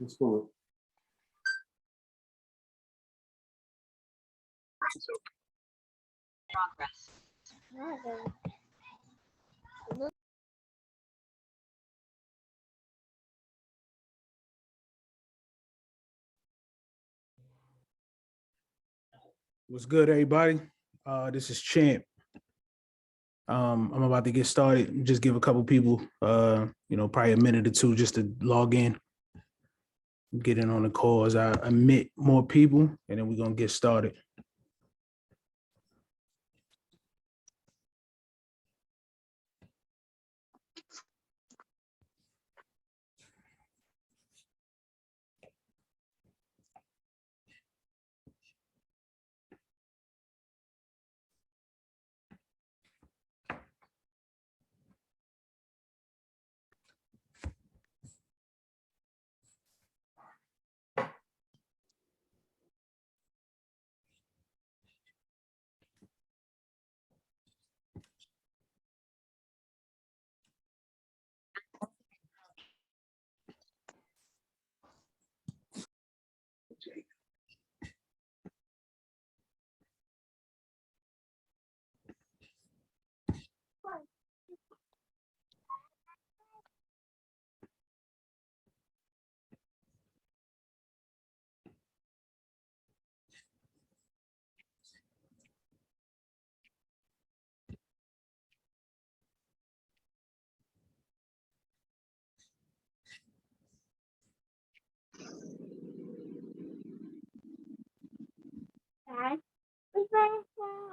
Let's do it. Progress. What's good, everybody? This is Champ. I'm about to get started. Just give a couple people, probably a minute or two just to log in, get in on the call as I admit more people, and then we're gonna get started.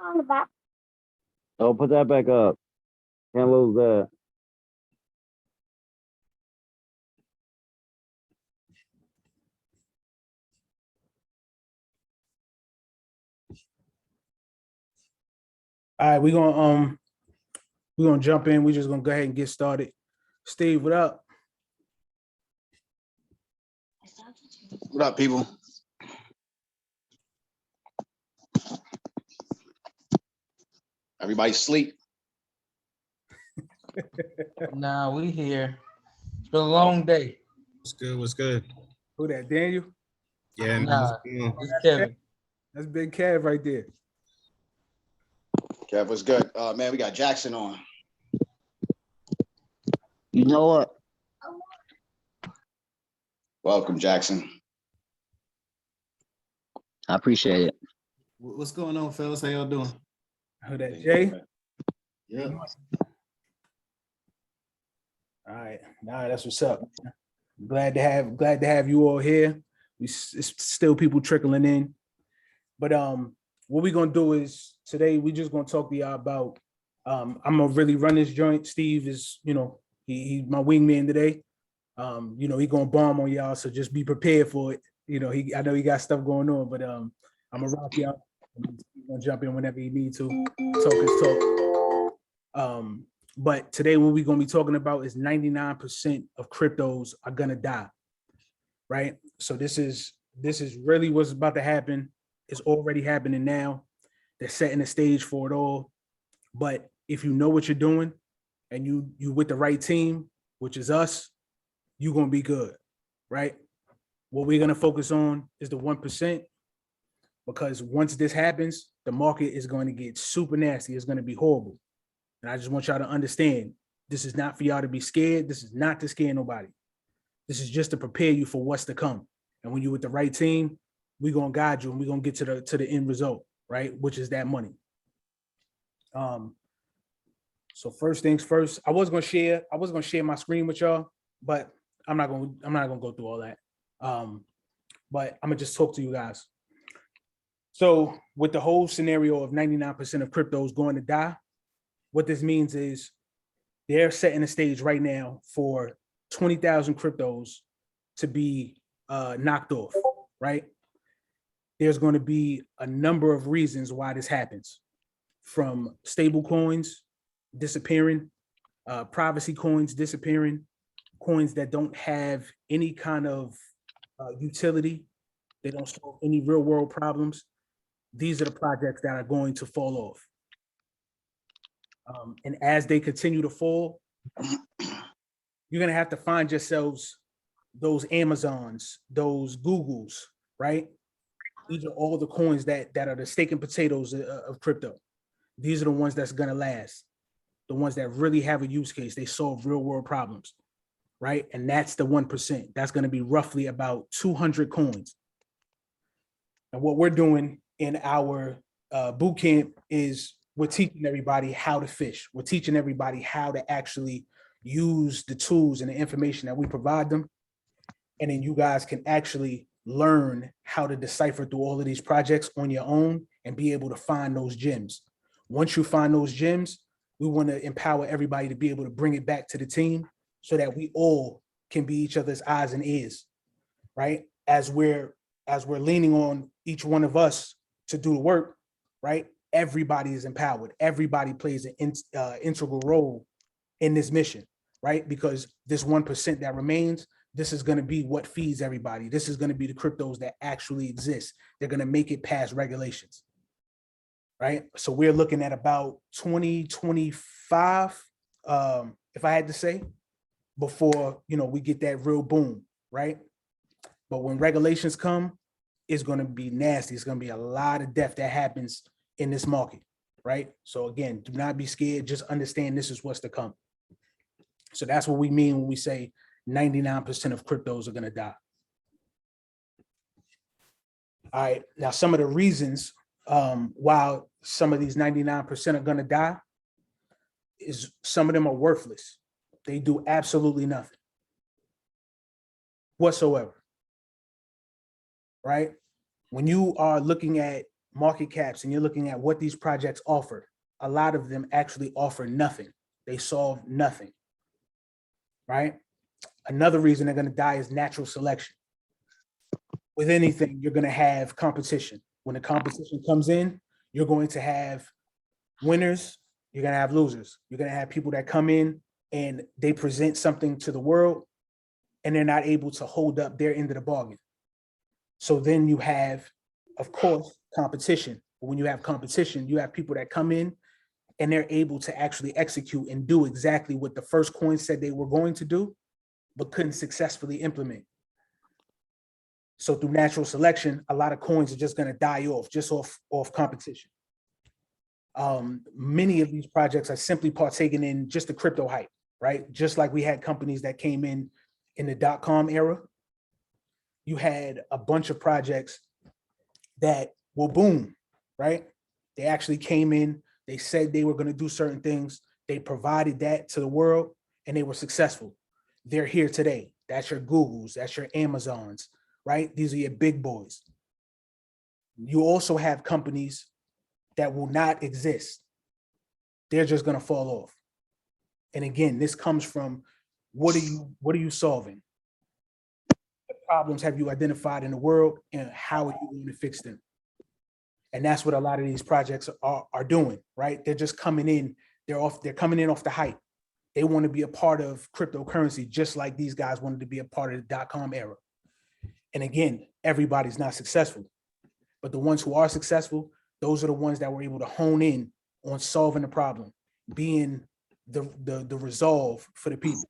On the back. Oh, put that back up. Can't lose that. All right, we're gonna jump in. We're just gonna go ahead and get started. Steve, what up? What up, people? Everybody sleep. Nah, we here. It's been a long day. What's good? What's good? Who that? Daniel? Yeah, man. Nah, What's going on? it's Kevin. That's Big Kev right there. Kev, what's good? Man, we got Jackson on. You know what? Welcome, Jackson. I appreciate it. What's going on, fellas? How y'all doing? Who that? Jay? Yeah. All right, that's what's up. Glad to have you all here. It's still people trickling in, but what we're gonna do is today we just gonna talk to y'all about. I'm gonna really run this joint. Steve is, he's my wingman today. He gonna bomb on y'all, so just be prepared for it. I know he got stuff going on, but I'm gonna rock y'all. He's gonna jump in whenever he need to. Talk his talk. But today what we're gonna be talking about is 99% of cryptos are gonna die, right? So this is really what's about to happen. It's already happening now. They're setting the stage for it all. But if you know what you're doing and you with the right team, which is us, you're gonna be good, right? What we're gonna focus on is the 1%, because once this happens, the market is going to get super nasty. It's going to be horrible. And I just want y'all to understand, this is not for y'all to be scared. This is not to scare nobody. This is just to prepare you for what's to come. And when you're with the right team, we're going to guide you and we're going to get to the end result, right? Which is that money. So first things first, I was going to share my screen with y'all, but I'm not going to go through all that. But I'm going to just talk to you guys. So with the whole scenario of 99% of cryptos going to die, what this means is they're setting the stage right now for 20,000 cryptos to be knocked off, right? There's going to be a number of reasons why this happens, from stable coins disappearing, privacy coins disappearing, coins that don't have any kind of utility. They don't solve any real world problems. These are the projects that are going to fall off. And as they continue to fall, you're going to have to find yourselves those Amazons, those Googles, right? These are all the coins that are the steak and potatoes of crypto. These are the ones that's going to last. The ones that really have a use case. They solve real world problems, right? And that's the 1%. That's going to be roughly about 200 coins. And what we're doing in our boot camp is we're teaching everybody how to fish. We're teaching everybody how to actually use the tools and the information that we provide them. And then you guys can actually learn how to decipher through all of these projects on your own and be able to find those gems. Once you find those gems, we want to empower everybody to be able to bring it back to the team so that we all can be each other's eyes and ears, right? As we're leaning on each one of us to do the work, right? Everybody is empowered. Everybody plays an integral role in this mission, right? Because this 1% that remains, this is going to be what feeds everybody. This is going to be the cryptos that actually exist. They're going to make it past regulations, right? So we're looking at about 2025, if I had to say, before, we get that real boom, right? But when regulations come, it's going to be nasty. It's going to be a lot of death that happens in this market, right? So again, do not be scared. Just understand this is what's to come. So that's what we mean when we say 99% of cryptos are going to die. All right. Now, some of the reasons why some of these 99% are going to die is some of them are worthless. They do absolutely nothing whatsoever. Right? When you are looking at market caps and you're looking at what these projects offer, a lot of them actually offer nothing. They solve nothing. Right? Another reason they're going to die is natural selection. With anything, you're going to have competition. When the competition comes in, you're going to have winners, you're going to have losers. You're going to have people that come in and they present something to the world and they're not able to hold up their end of the bargain. So then you have, of course, competition. But when you have competition, you have people that come in and they're able to actually execute and do exactly what the first coin said they were going to do, but couldn't successfully implement. So through natural selection, a lot of coins are just going to die off, just off competition. Many of these projects are simply partaking in just the crypto hype, right? Just like we had companies that came in the .com era. You had a bunch of projects that will boom, right? They actually came in, they said they were going to do certain things, they provided that to the world, and they were successful. They're here today. That's your Googles, that's your Amazons, right? These are your big boys. You also have companies that will not exist. They're just going to fall off. And again, this comes from what are you solving? What problems have you identified in the world and how are you going to fix them? And that's what a lot of these projects are doing, right? They're just coming in, they're coming in off the hype. They want to be a part of cryptocurrency, just like these guys wanted to be a part of the .com era. And again, everybody's not successful, but the ones who are successful, those are the ones that were able to hone in on solving the problem, being the resolve for the people.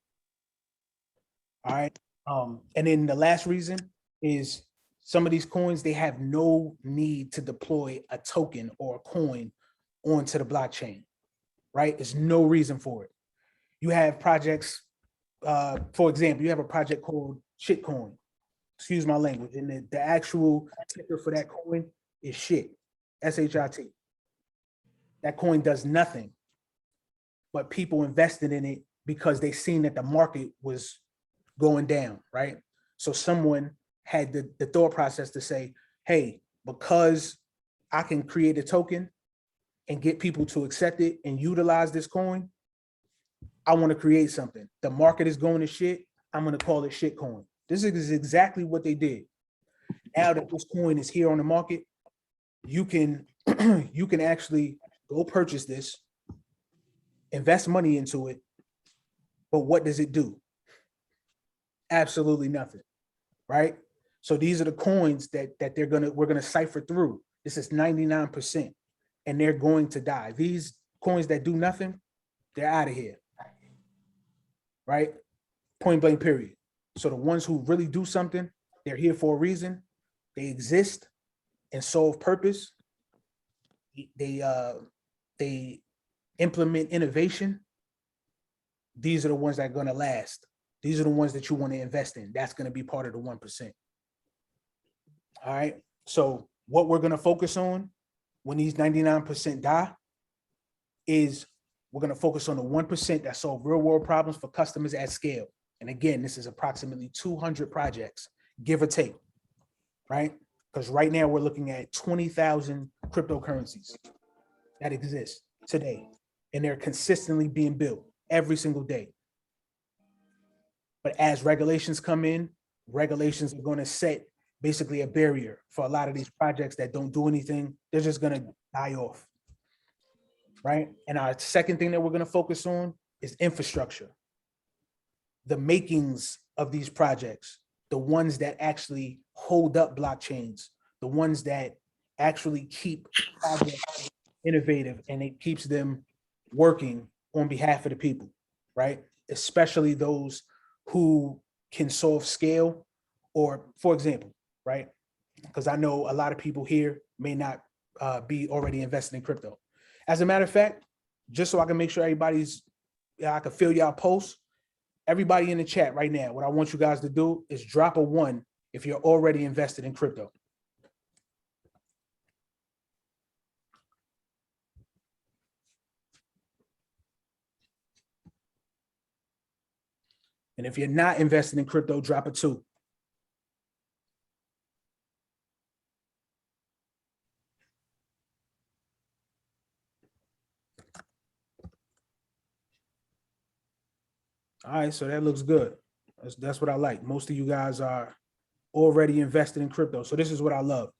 All right. And then the last reason is some of these coins, they have no need to deploy a token or a coin onto the blockchain, right? There's no reason for it. You have projects, for example, you have a project called shitcoin, excuse my language, and the actual ticker for that coin is shit, S-H-I-T. That coin does nothing, but people invested in it because they seen that the market was going down, right? So someone had the thought process to say, hey, because I can create a token and get people to accept it and utilize this coin, I want to create something. The market is going to shit. I'm going to call it shitcoin. This is exactly what they did. Now that this coin is here on the market, you can you can actually go purchase this, invest money into it. But what does it do? Absolutely nothing, right? So these are the coins that we're gonna cipher through. This is 99%, and they're going to die. These coins that do nothing, they're out of here, right? Point blank, period. So the ones who really do something, they're here for a reason. They exist and solve purpose. They implement innovation. These are the ones that are going to last. These are the ones that you want to invest in. That's going to be part of the 1%. All right. So what we're going to focus on when these 99% die is we're going to focus on the 1% that solve real world problems for customers at scale. And again, this is approximately 200 projects, give or take, right? Because right now we're looking at 20,000 cryptocurrencies that exist today, and they're consistently being built every single day. But as regulations come in, regulations are going to set basically a barrier for a lot of these projects that don't do anything. They're just going to die off, right? And our second thing that we're going to focus on is infrastructure. The makings of these projects, the ones that actually hold up blockchains, the ones that actually keep projects innovative and it keeps them working on behalf of the people, right? Especially those who can solve scale, or for example, right? Because I know a lot of people here may not be already invested in crypto. As a matter of fact, just so I can make sure I can fill y'all posts, everybody in the chat right now, what I want you guys to do is drop a 1 if you're already invested in crypto. And if you're not invested in crypto, drop a 2. All right, so that looks good. That's what I like. Most of you guys are already invested in crypto. So this is what I love.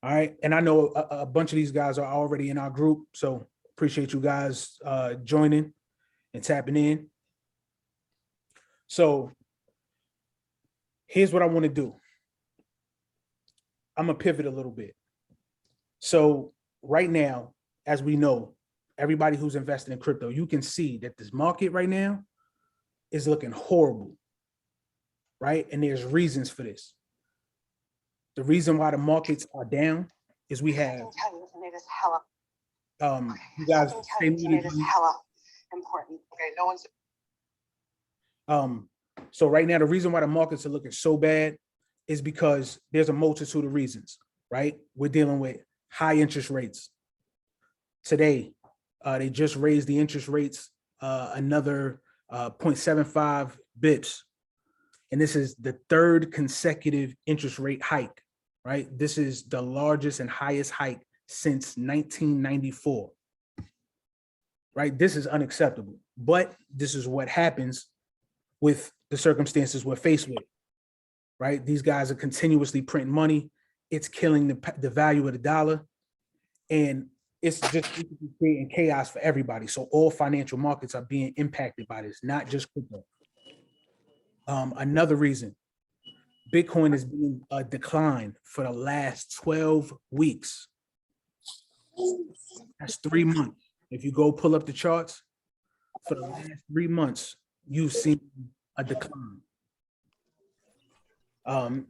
All right. And I know a bunch of these guys are already in our group. So appreciate you guys joining and tapping in. So here's what I want to do. I'm going to pivot a little bit. So right now, as we know, everybody who's invested in crypto, you can see that this market right now is looking horrible, right? And there's reasons for this. The reason why the markets are down is we have you guys stay muted. Important. Okay, no one's. So right now, the reason why the markets are looking so bad is because there's a multitude of reasons, right? We're dealing with high interest rates. Today, they just raised the interest rates another 0.75 bips. And this is the 3rd consecutive interest rate hike, right? This is the largest and highest hike since 1994, right? This is unacceptable, but this is what happens with the circumstances we're faced with, right? These guys are continuously printing money. It's killing the value of the dollar, and it's just creating chaos for everybody. So all financial markets are being impacted by this, not just crypto. Another reason, Bitcoin has been a decline for the last 12 weeks. That's 3 months. If you go pull up the charts, for the last 3 months, you've seen a decline.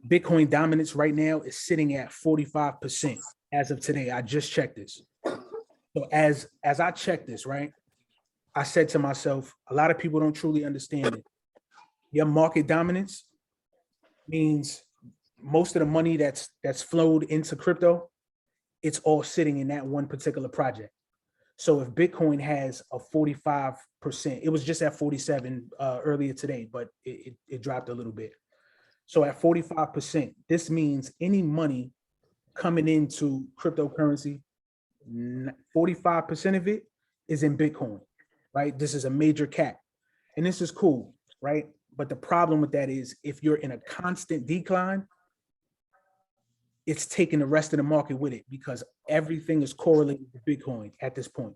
Bitcoin dominance right now is sitting at 45% as of today. I just checked this. So as I checked this, right, I said to myself, a lot of people don't truly understand it. Your market dominance means most of the money that's flowed into crypto, it's all sitting in that one particular project. So if Bitcoin has a 45%, it was just at 47 earlier today, but it dropped a little bit. So at 45%, this means any money coming into cryptocurrency, 45% of it is in Bitcoin, right? This is a major cap, and this is cool, right? But the problem with that is if you're in a constant decline, it's taking the rest of the market with it because everything is correlated to Bitcoin at this point.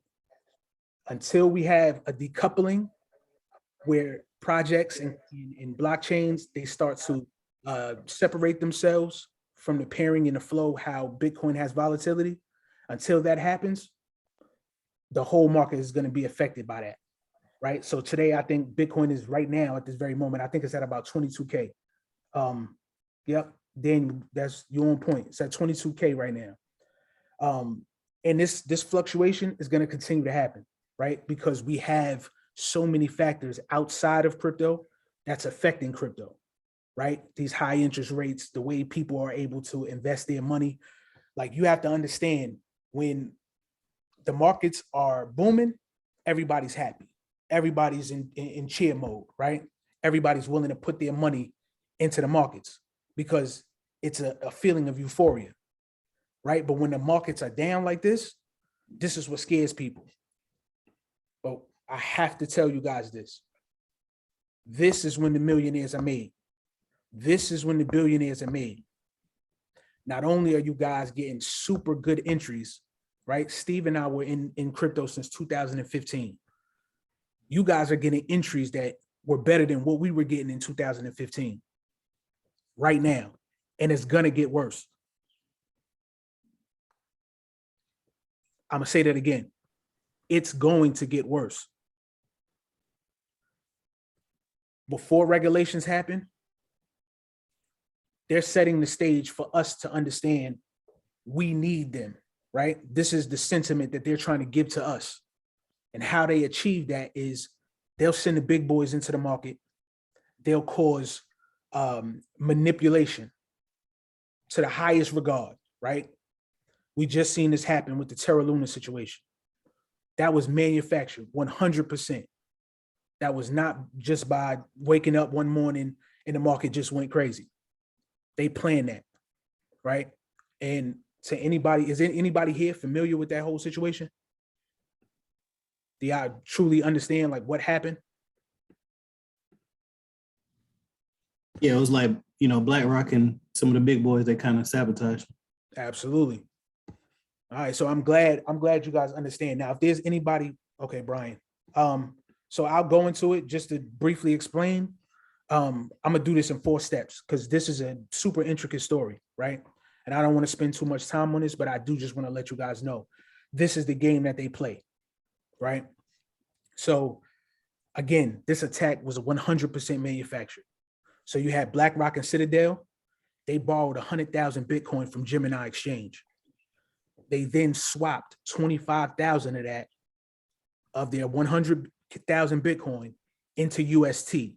Until we have a decoupling where projects and blockchains, they start to separate themselves from the pairing and the flow, how Bitcoin has volatility. Until that happens, the whole market is going to be affected by that, right? So today, I think Bitcoin is right now at this very moment, I think it's at about 22K. Yep, Daniel, that's you're on point. It's at 22K right now. And this fluctuation is going to continue to happen, right? Because we have so many factors outside of crypto that's affecting crypto, right? These high interest rates, the way people are able to invest their money. Like, you have to understand, when the markets are booming, everybody's happy. Everybody's in cheer mode, right? Everybody's willing to put their money into the markets because it's a feeling of euphoria, right? But when the markets are down like this is what scares people. But I have to tell you guys this. This is when the millionaires are made. This is when the billionaires are made. Not only are you guys getting super good entries, right? Steve and I were in crypto since 2015. You guys are getting entries that were better than what we were getting in 2015 right now. And it's going to get worse. I'm going to say that again. It's going to get worse. Before regulations happen, they're setting the stage for us to understand we need them, right? This is the sentiment that they're trying to give to us. And how they achieve that is they'll send the big boys into the market. They'll cause manipulation to the highest regard, right? We just seen this happen with the Terra Luna situation. That was manufactured 100%. That was not just by waking up one morning and the market just went crazy. They planned that, right? And to anybody, is there anybody here familiar with that whole situation? Do y'all truly understand like what happened? Yeah, it was like, BlackRock and some of the big boys, they kind of sabotaged. Absolutely. All right, so I'm glad you guys understand. Now, if there's anybody, okay, Brian. So I'll go into it just to briefly explain. I'm gonna do this in 4 steps because this is a super intricate story, right? And I don't want to spend too much time on this, but I do just want to let you guys know this is the game that they play, right? So again, this attack was 100% manufactured. So you had BlackRock and Citadel. They borrowed 100,000 Bitcoin from Gemini Exchange. They then swapped 25,000 of that, of their 100,000 Bitcoin, into UST.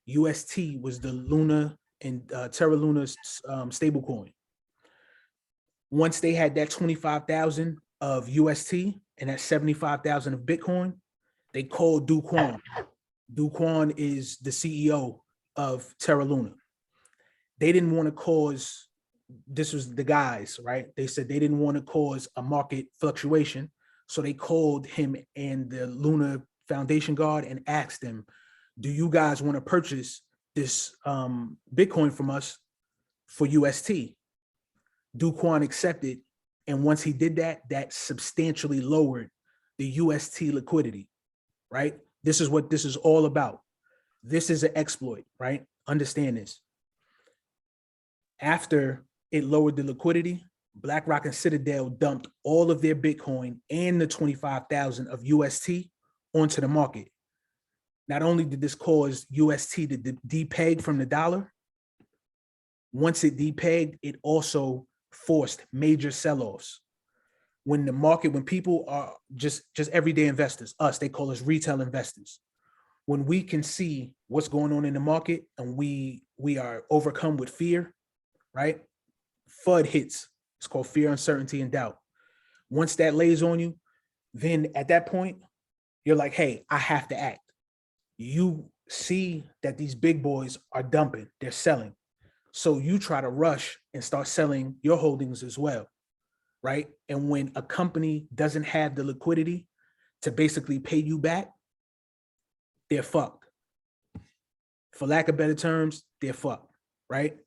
UST was the Luna and Terra Luna stablecoin. Once they had that 25,000 of UST and that 75,000 of Bitcoin, they called Do Kwon. Do Kwon is the CEO of Terra Luna. They didn't want to cause, this was the guys, right? They said they didn't want to cause a market fluctuation. So they called him and the Luna Foundation Guard and asked them, do you guys want to purchase this Bitcoin from us for UST? Do Kwon accepted. And once he did that, that substantially lowered the UST liquidity, right? This is what this is all about. This is an exploit, right? Understand this. After it lowered the liquidity, BlackRock and Citadel dumped all of their Bitcoin and the 25,000 of UST onto the market. Not only did this cause UST to depeg from the dollar, once it depegged, it also forced major sell-offs. When the market, when people are just everyday investors, us, they call us retail investors. When we can see what's going on in the market and we are overcome with fear, right? FUD hits. It's called fear, uncertainty, and doubt. Once that lays on you, then at that point, you're like, hey, I have to act. You see that these big boys are dumping, they're selling. So you try to rush and start selling your holdings as well, right? And when a company doesn't have the liquidity to basically pay you back, they're fucked. For lack of better terms, they're fucked, right?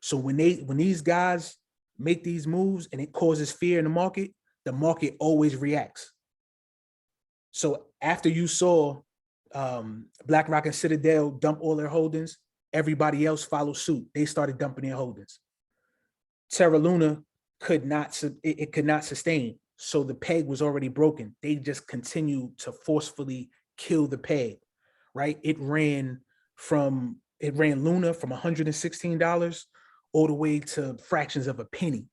So when these guys make these moves and it causes fear in the market always reacts. So after you saw BlackRock and Citadel dump all their holdings, Everybody else followed suit. They started dumping their holdings. Terra Luna could not sustain. So the peg was already broken. They just continued to forcefully kill the peg, right? It ran Luna from $116 all the way to fractions of a penny.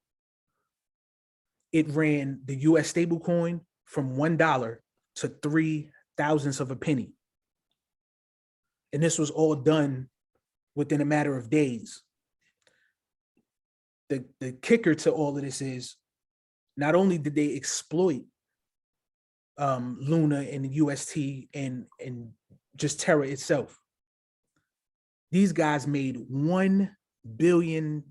It ran the US stablecoin from $1 to 0.003 of a penny. And this was all done within a matter of days. The kicker to all of this is not only did they exploit Luna and UST and just Terra itself, these guys made $1 billion.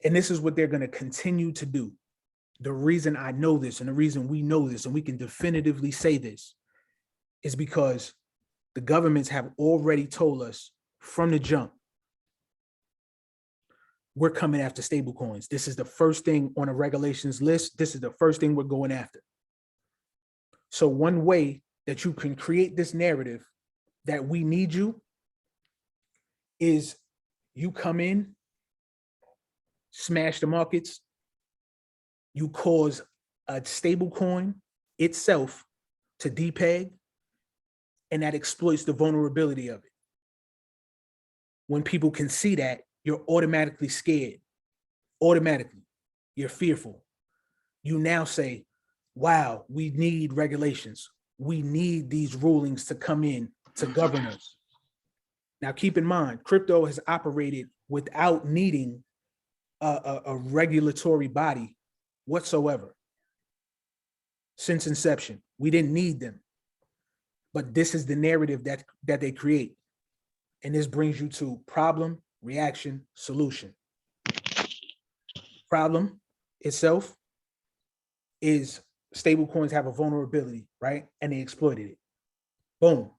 And this is what they're going to continue to do. The reason I know this and the reason we know this and we can definitively say this is because the governments have already told us from the jump, we're coming after stablecoins. This is the first thing on a regulations list. This is the first thing we're going after. So one way that you can create this narrative that we need you is you come in, smash the markets, you cause a stablecoin itself to depeg, and that exploits the vulnerability of it. When people can see that, you're automatically scared. Automatically, you're fearful. You now say, wow, we need regulations. We need these rulings to come in to govern us. Now, keep in mind, crypto has operated without needing a regulatory body whatsoever. Since inception, we didn't need them. But this is the narrative that they create. And this brings you to problem, reaction, solution. Problem itself is stablecoins have a vulnerability, right? And they exploited it. Boom.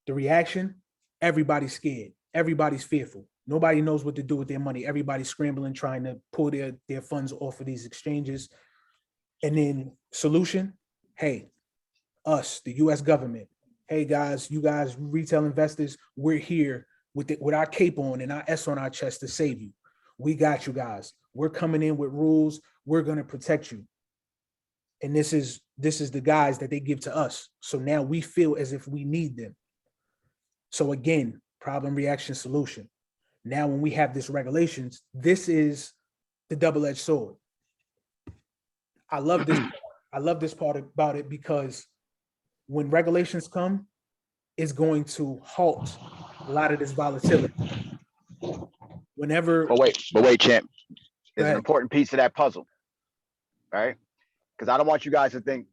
The reaction, everybody's scared. Everybody's fearful. Nobody knows what to do with their money. Everybody's scrambling, trying to pull their funds off of these exchanges. And then solution, hey, us, the US government, hey guys, you guys, retail investors, we're here with our cape on and our S on our chest to save you. We got you guys. We're coming in with rules. We're going to protect you. And this is the guys that they give to us. So now we feel as if we need them. So again, problem, reaction, solution. Now, when we have this regulations, this is the double-edged sword. I love this. I love this part about it because when regulations come, it's going to halt a lot of this volatility. Whenever, But wait, champ. There's an ahead. important piece to that puzzle, right? Because I don't want you guys to think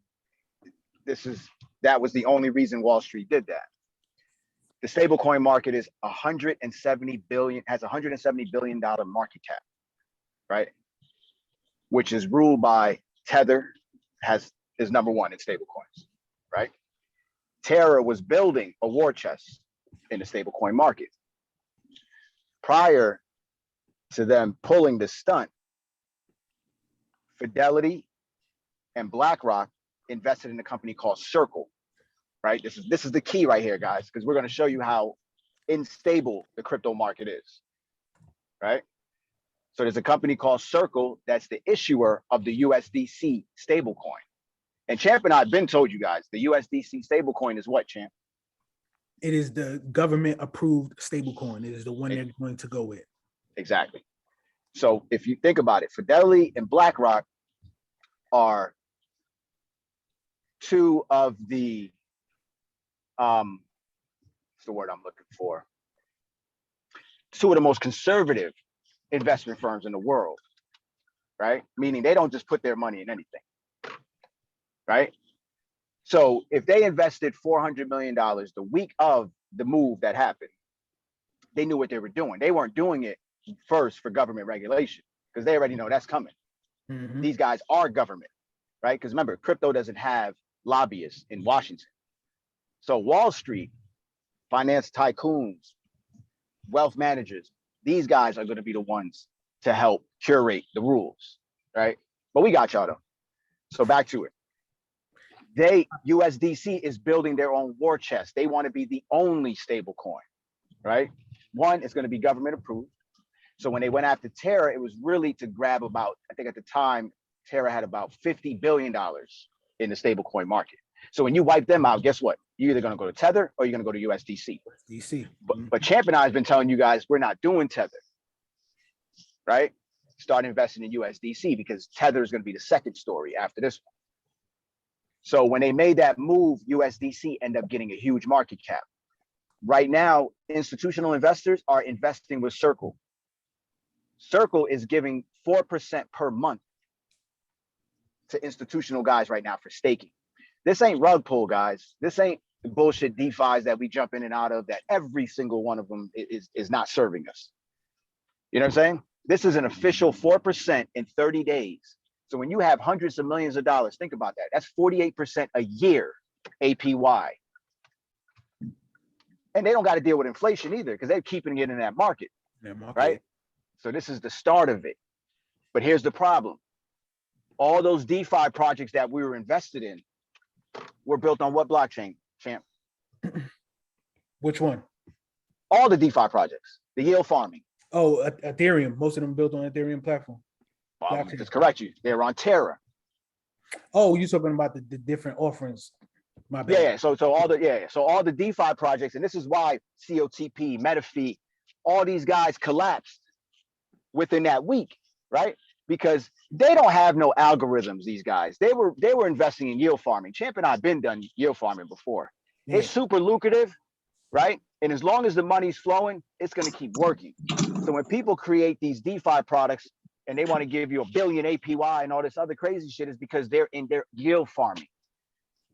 that was the only reason Wall Street did that. The stablecoin market is has $170 billion market cap, right? Which is ruled by Tether, is number one in stablecoins, right? Terra was building a war chest in the stablecoin market. Prior to them pulling the stunt, Fidelity and BlackRock invested in a company called Circle, right? This is the key right here, guys, because we're going to show you how unstable the crypto market is, right? So there's a company called Circle that's the issuer of the USDC stablecoin. And Champ and I have been told you guys, the USDC stablecoin is what, Champ? It is the government approved stablecoin. It is the one they're going to go with. Exactly. So if you think about it, Fidelity and BlackRock are two of the, what's the word I'm looking for? Two of the most conservative investment firms in the world, right? Meaning they don't just put their money in anything, right? So if they invested $400 million the week of the move that happened, they knew what they were doing. They weren't doing it first for government regulation because they already know that's coming. Mm-hmm. These guys are government, right? Because remember, crypto doesn't have lobbyists in Washington. So Wall Street, finance tycoons, wealth managers, these guys are going to be the ones to help curate the rules, right? But we got y'all though. So back to it. USDC is building their own war chest. They want to be the only stable coin, right? One, it's going to be government approved. So when they went after Terra, it was really to grab about, I think at the time, Terra had about $50 billion in the stablecoin market. So when you wipe them out, guess what? You're either going to go to Tether or you're going to go to USDC. DC. But Champ and I has been telling you guys, we're not doing Tether, right? Start investing in USDC because Tether is going to be the second story after this one. So when they made that move, USDC ended up getting a huge market cap. Right now, institutional investors are investing with Circle. Circle is giving 4% per month to institutional guys right now for staking. This ain't rug pull, guys. This ain't the bullshit DeFis that we jump in and out of that every single one of them is not serving us. You know what I'm saying? This is an official 4% in 30 days. So when you have hundreds of millions of dollars, think about that. That's 48% a year APY. And they don't got to deal with inflation either because they're keeping it in that market, right? So this is the start of it. But here's the problem. All those DeFi projects that we were invested in were built on what blockchain, Champ? Which one? All the DeFi projects, the yield farming. Oh, Ethereum. Most of them built on Ethereum platform. Just correct you. They're on Terra. Oh, you're talking about the different offerings. My bad. Yeah. So all the DeFi projects, and this is why COTP, MetaFi, all these guys collapsed within that week, right? Because they don't have no algorithms. These guys, they were investing in yield farming. Champ and I've been done yield farming before. Yeah. It's super lucrative, right? And as long as the money's flowing, it's going to keep working. So when people create these DeFi products and they want to give you $1 billion APY and all this other crazy shit, is because they're in their yield farming,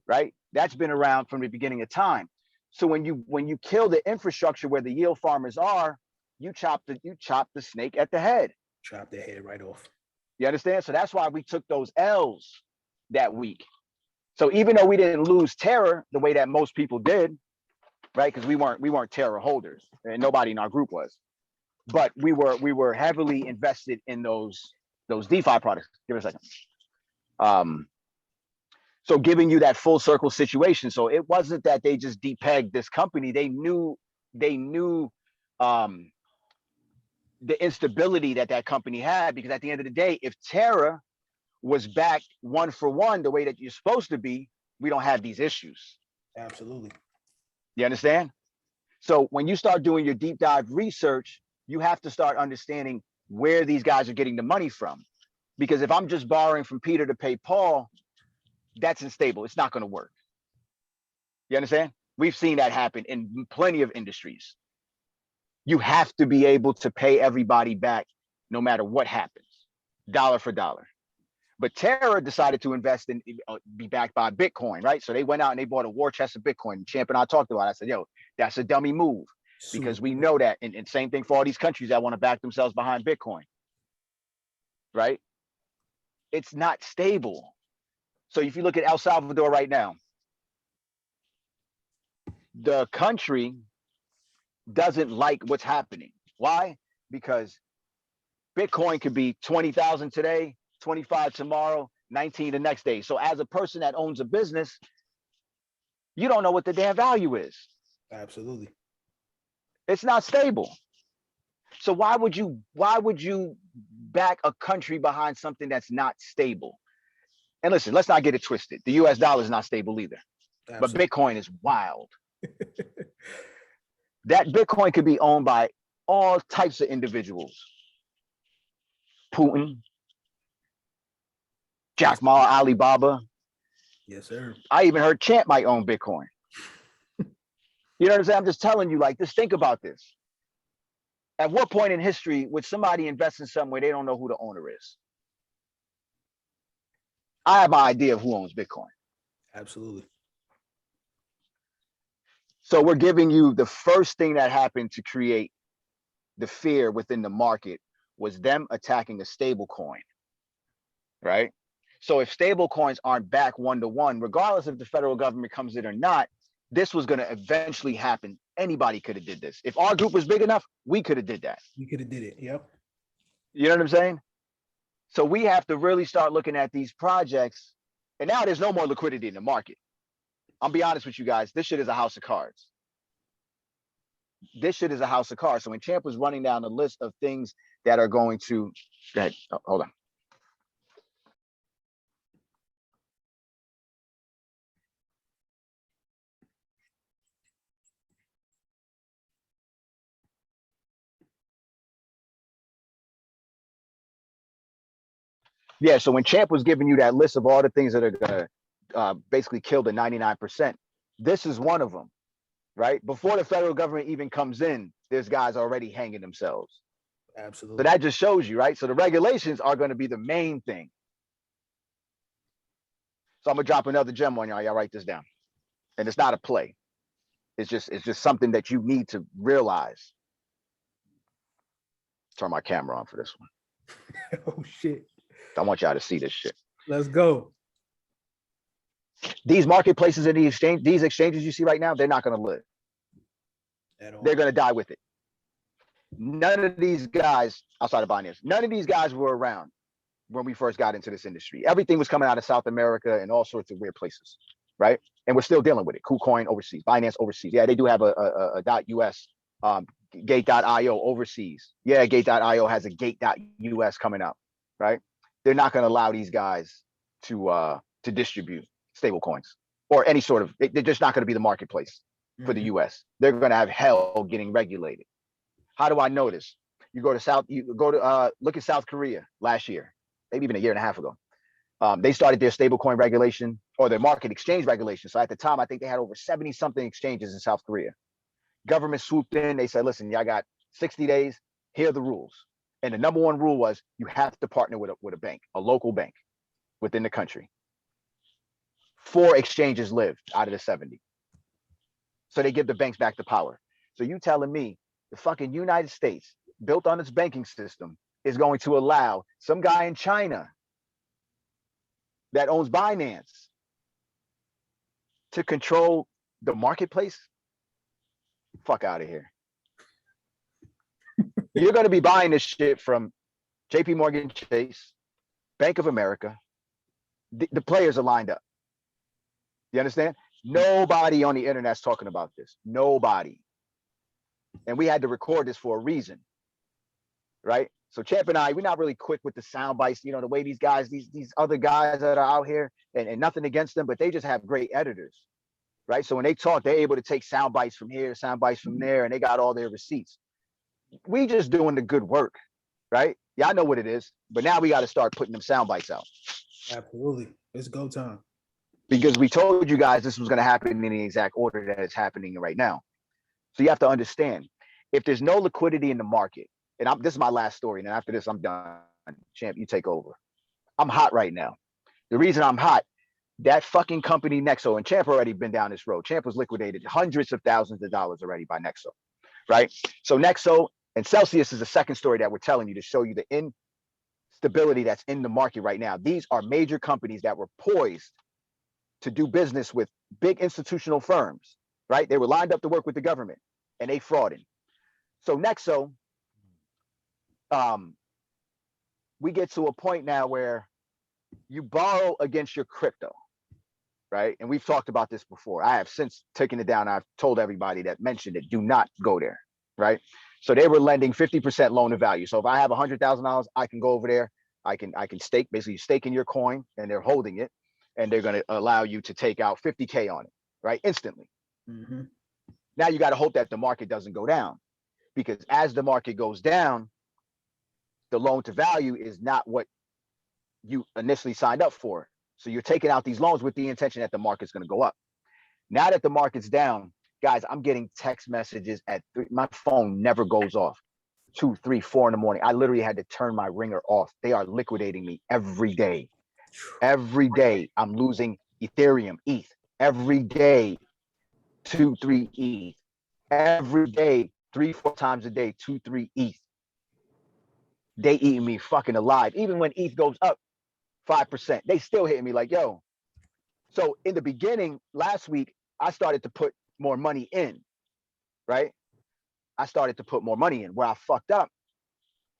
right? That's been around from the beginning of time. So when you kill the infrastructure where the yield farmers are, you chop the snake at the head. Chop their head right off. You understand? So that's why we took those L's that week. So even though we didn't lose Terra the way that most people did, right? Because we weren't Terra holders, and nobody in our group was, but we were heavily invested in those DeFi products. Give it a second. So giving you that full circle situation. So it wasn't that they just depegged this company. They knew the instability that company had, because at the end of the day, if Terra was backed 1-for-1 the way that you're supposed to be, we don't have these issues. Absolutely. You understand? So when you start doing your deep dive research, you have to start understanding where these guys are getting the money from. Because if I'm just borrowing from Peter to pay Paul, that's unstable. It's not going to work. You understand? We've seen that happen in plenty of industries. You have to be able to pay everybody back no matter what happens, dollar for dollar. But Terra decided to invest in, be backed by Bitcoin, right? So they went out and they bought a war chest of Bitcoin. Champ and I talked about it. I said, yo, that's a dummy move, because we know that. And same thing for all these countries that want to back themselves behind Bitcoin, right? It's not stable. So if you look at El Salvador right now, the country doesn't like what's happening. Why? Because Bitcoin could be 20,000 today, 25 tomorrow, 19 the next day. So as a person that owns a business, you don't know what the damn value is. Absolutely. It's not stable. So why would you back a country behind something that's not stable? And listen, let's not get it twisted. The US dollar is not stable either. Absolutely. But Bitcoin is wild. That Bitcoin could be owned by all types of individuals. Putin, Jack Ma, Alibaba. Yes, sir. I even heard Champ might own Bitcoin. You know what I'm saying? I'm just telling you, like, just think about this. At what point in history would somebody invest in something where they don't know who the owner is? I have my idea of who owns Bitcoin. Absolutely. So we're giving you the first thing that happened to create the fear within the market was them attacking a stable coin, right? So if stable coins aren't back 1-to-1, regardless if the federal government comes in or not, this was going to eventually happen. Anybody could have did this. If our group was big enough, we could have did that. We could have did it. Yep. You know what I'm saying? So we have to really start looking at these projects And now there's no more liquidity in the market. I'll be honest with you guys. This shit is a house of cards. This shit is a house of cards. So when Champ was running down the list of things that are going to, go ahead, hold on. Yeah, so when Champ was giving you that list of all the things that are gonna basically kill the 99%, this is one of them, right? Before the federal government even comes in, there's guys already hanging themselves. Absolutely. So that just shows you, right? So the regulations are going to be the main thing. So I'm gonna drop another gem on y'all. Y'all write this down. And it's not a play. It's just something that you need to realize. Turn my camera on for this one. Oh shit. I want y'all to see this shit. Let's go. These marketplaces and these exchanges you see right now, they're not going to live. At all. They're going to die with it. None of these guys outside of Binance, none of these guys were around when we first got into this industry. Everything was coming out of South America and all sorts of weird places, right? And we're still dealing with it. KuCoin overseas, Binance overseas. Yeah, they do have a .us, Gate.io overseas. Yeah, Gate.io has a Gate.us coming out, right? They're not going to allow these guys to distribute stable coins or any sort of, they're just not going to be the marketplace for the US. They're going to have hell getting regulated. How do I know this? You go to look at South Korea last year, maybe even a year and a half ago. They started their stablecoin regulation or their market exchange regulation. So at the time, I think they had over 70 something exchanges in South Korea. Government swooped in. They said, listen, y'all got 60 days. Here are the rules. And the number one rule was you have to partner with a bank, a local bank within the country. 4 exchanges lived out of the 70. So they give the banks back the power. So you telling me the fucking United States, built on its banking system, is going to allow some guy in China that owns Binance to control the marketplace? Fuck out of here. You're going to be buying this shit from JP Morgan Chase, Bank of America. The players are lined up. You understand? Nobody on the internet's talking about this. Nobody. And we had to record this for a reason, right? So Champ and I, we're not really quick with the sound bites. You know, the way these guys, these other guys that are out here, and nothing against them, but they just have great editors, right? So when they talk, they're able to take sound bites from here, sound bites from there, and they got all their receipts. We just doing the good work, right? Y'all know what it is, but now we got to start putting them sound bites out. Absolutely. It's go time. Because we told you guys this was going to happen in the exact order that it's happening right now. So you have to understand, if there's no liquidity in the market, and this is my last story, and after this, I'm done. Champ, you take over. I'm hot right now. The reason I'm hot, that fucking company Nexo, and Champ already been down this road. Champ was liquidated hundreds of thousands of dollars already by Nexo, right? So Nexo and Celsius is the second story that we're telling you to show you the instability that's in the market right now. These are major companies that were poised to do business with big institutional firms, right? They were lined up to work with the government, and they frauded. So Nexo, we get to a point now where you borrow against your crypto, right? And we've talked about this before. I have since taken it down. I've told everybody that mentioned it, do not go there, right? So they were lending 50% loan to value. So if I have $100,000, I can go over there. I can stake, basically staking your coin, and they're holding it, and they're going to allow you to take out 50K on it, right? Instantly. Mm-hmm. Now you got to hope that the market doesn't go down, because as the market goes down, the loan to value is not what you initially signed up for. So you're taking out these loans with the intention that the market's going to go up. Now that the market's down, guys, I'm getting text messages at my phone never goes off. 2, 3, 4 in the morning. I literally had to turn my ringer off. They are liquidating me every day. Every day I'm losing Ethereum, ETH. Every day, 2, 3 ETH. Every day, 3, 4 times a day, 2, 3 ETH. They eating me fucking alive. Even when ETH goes up 5%, they still hitting me like, yo. So in the beginning, last week, I started to put more money in, right? I started to put more money in. Where I fucked up,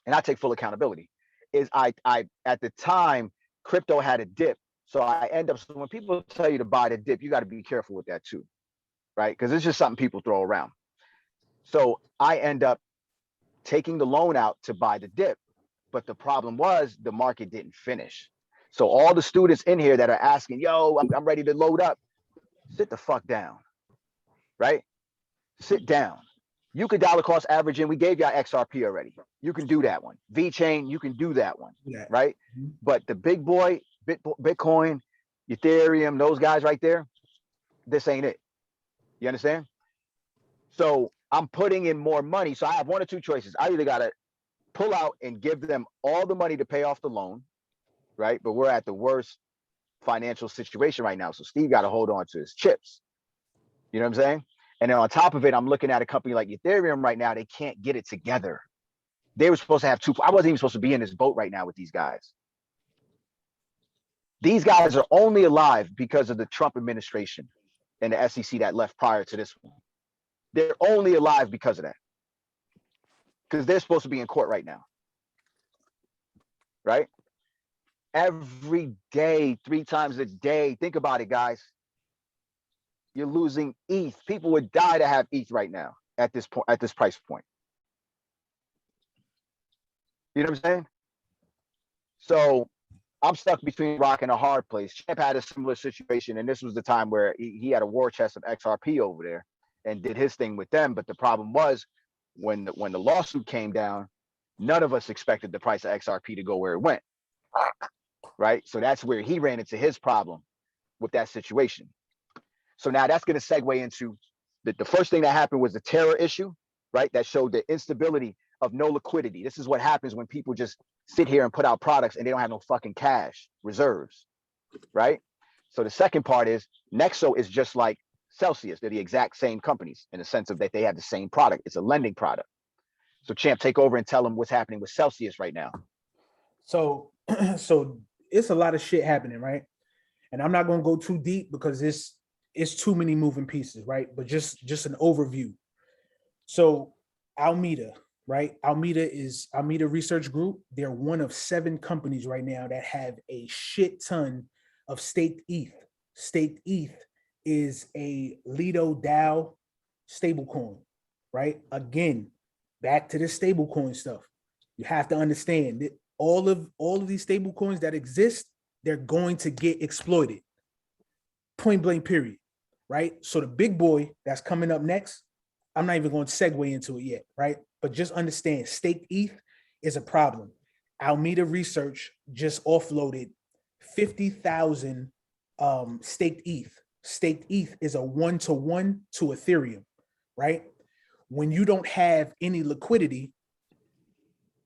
and I take full accountability, is I at the time, crypto had a dip. So I end up, so when people tell you to buy the dip, you got to be careful with that too, right? Because it's just something people throw around. So I end up taking the loan out to buy the dip. But the problem was the market didn't finish. So all the students in here that are asking, yo, I'm ready to load up, sit the fuck down, right? Sit down. You could dollar cost average in. We gave y'all XRP already. You can do that one. VeChain, you can do that one, Yeah. right? But the big boy, Bitcoin, Ethereum, those guys right there, this ain't it. You understand? So I'm putting in more money. So I have one or two choices. I either got to pull out and give them all the money to pay off the loan, right? But we're at the worst financial situation right now. So Steve got to hold on to his chips. You know what I'm saying? And then on top of it, I'm looking at a company like Ethereum right now. They can't get it together. They were supposed to have two. I wasn't even supposed to be in this boat right now with these guys. These guys are only alive because of the Trump administration and the SEC that left prior to this one. They're only alive because of that. Because they're supposed to be in court right now. Right? Every day, 3 times a day. Think about it, guys. You're losing ETH. People would die to have ETH right now at this point, at this price point. You know what I'm saying? So I'm stuck between a rock and a hard place. Champ had a similar situation, and this was the time where he had a war chest of XRP over there and did his thing with them. But the problem was when the lawsuit came down, none of us expected the price of XRP to go where it went. Right? So that's where he ran into his problem with that situation. So now that's going to segue into the first thing that happened was the terror issue, right? That showed the instability of no liquidity. This is what happens when people just sit here and put out products and they don't have no fucking cash reserves, right? So the second part is Nexo is just like Celsius. They're the exact same companies in the sense of that they have the same product. It's a lending product. So Champ, take over and tell them what's happening with Celsius right now. So it's a lot of shit happening, right? And I'm not going to go too deep because it's too many moving pieces, right? But just an overview. So Alameda, right? Alameda Research Group. They're one of 7 companies right now that have a shit ton of staked ETH. Staked ETH is a Lido DAO stablecoin, right? Again, back to the stablecoin stuff. You have to understand that all of these stablecoins that exist, they're going to get exploited. Point blank, period. Right? So the big boy that's coming up next, I'm not even going to segue into it yet, right? But just understand, staked ETH is a problem. Alameda Research just offloaded 50,000 staked ETH. Staked ETH is a 1-to-1 to Ethereum, right? When you don't have any liquidity,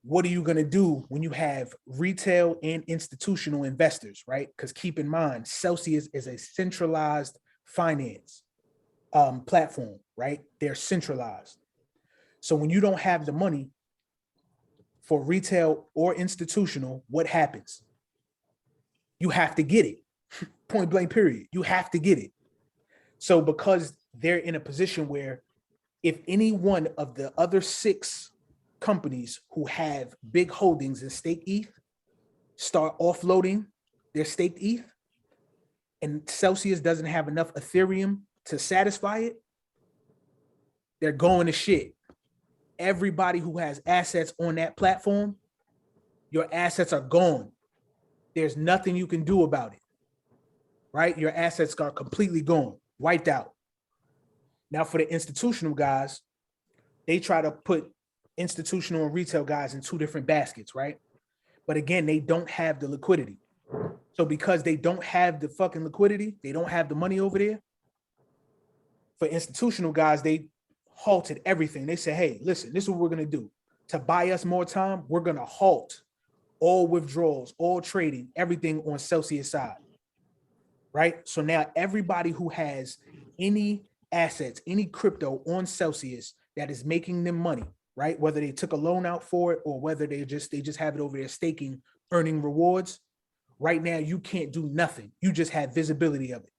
what are you going to do when you have retail and institutional investors, right? Because keep in mind, Celsius is a centralized finance platform, right? They're centralized. So when you don't have the money for retail or institutional, what happens? You have to get it. Point blank, period. You have to get it. So because they're in a position where if any one of the other 6 companies who have big holdings in staked ETH start offloading their staked ETH, and Celsius doesn't have enough Ethereum to satisfy it, they're going to shit. Everybody who has assets on that platform, your assets are gone. There's nothing you can do about it, right? Your assets are completely gone, wiped out. Now for the institutional guys, they try to put institutional and retail guys in 2 different baskets, right? But again, they don't have the liquidity. So because they don't have the fucking liquidity, they don't have the money over there. For institutional guys, they halted everything. They said, hey, listen, this is what we're going to do. To buy us more time, we're going to halt all withdrawals, all trading, everything on Celsius side, right? So now everybody who has any assets, any crypto on Celsius that is making them money, right? Whether they took a loan out for it or whether they just have it over there staking, earning rewards. Right now, you can't do nothing. You just have visibility of it.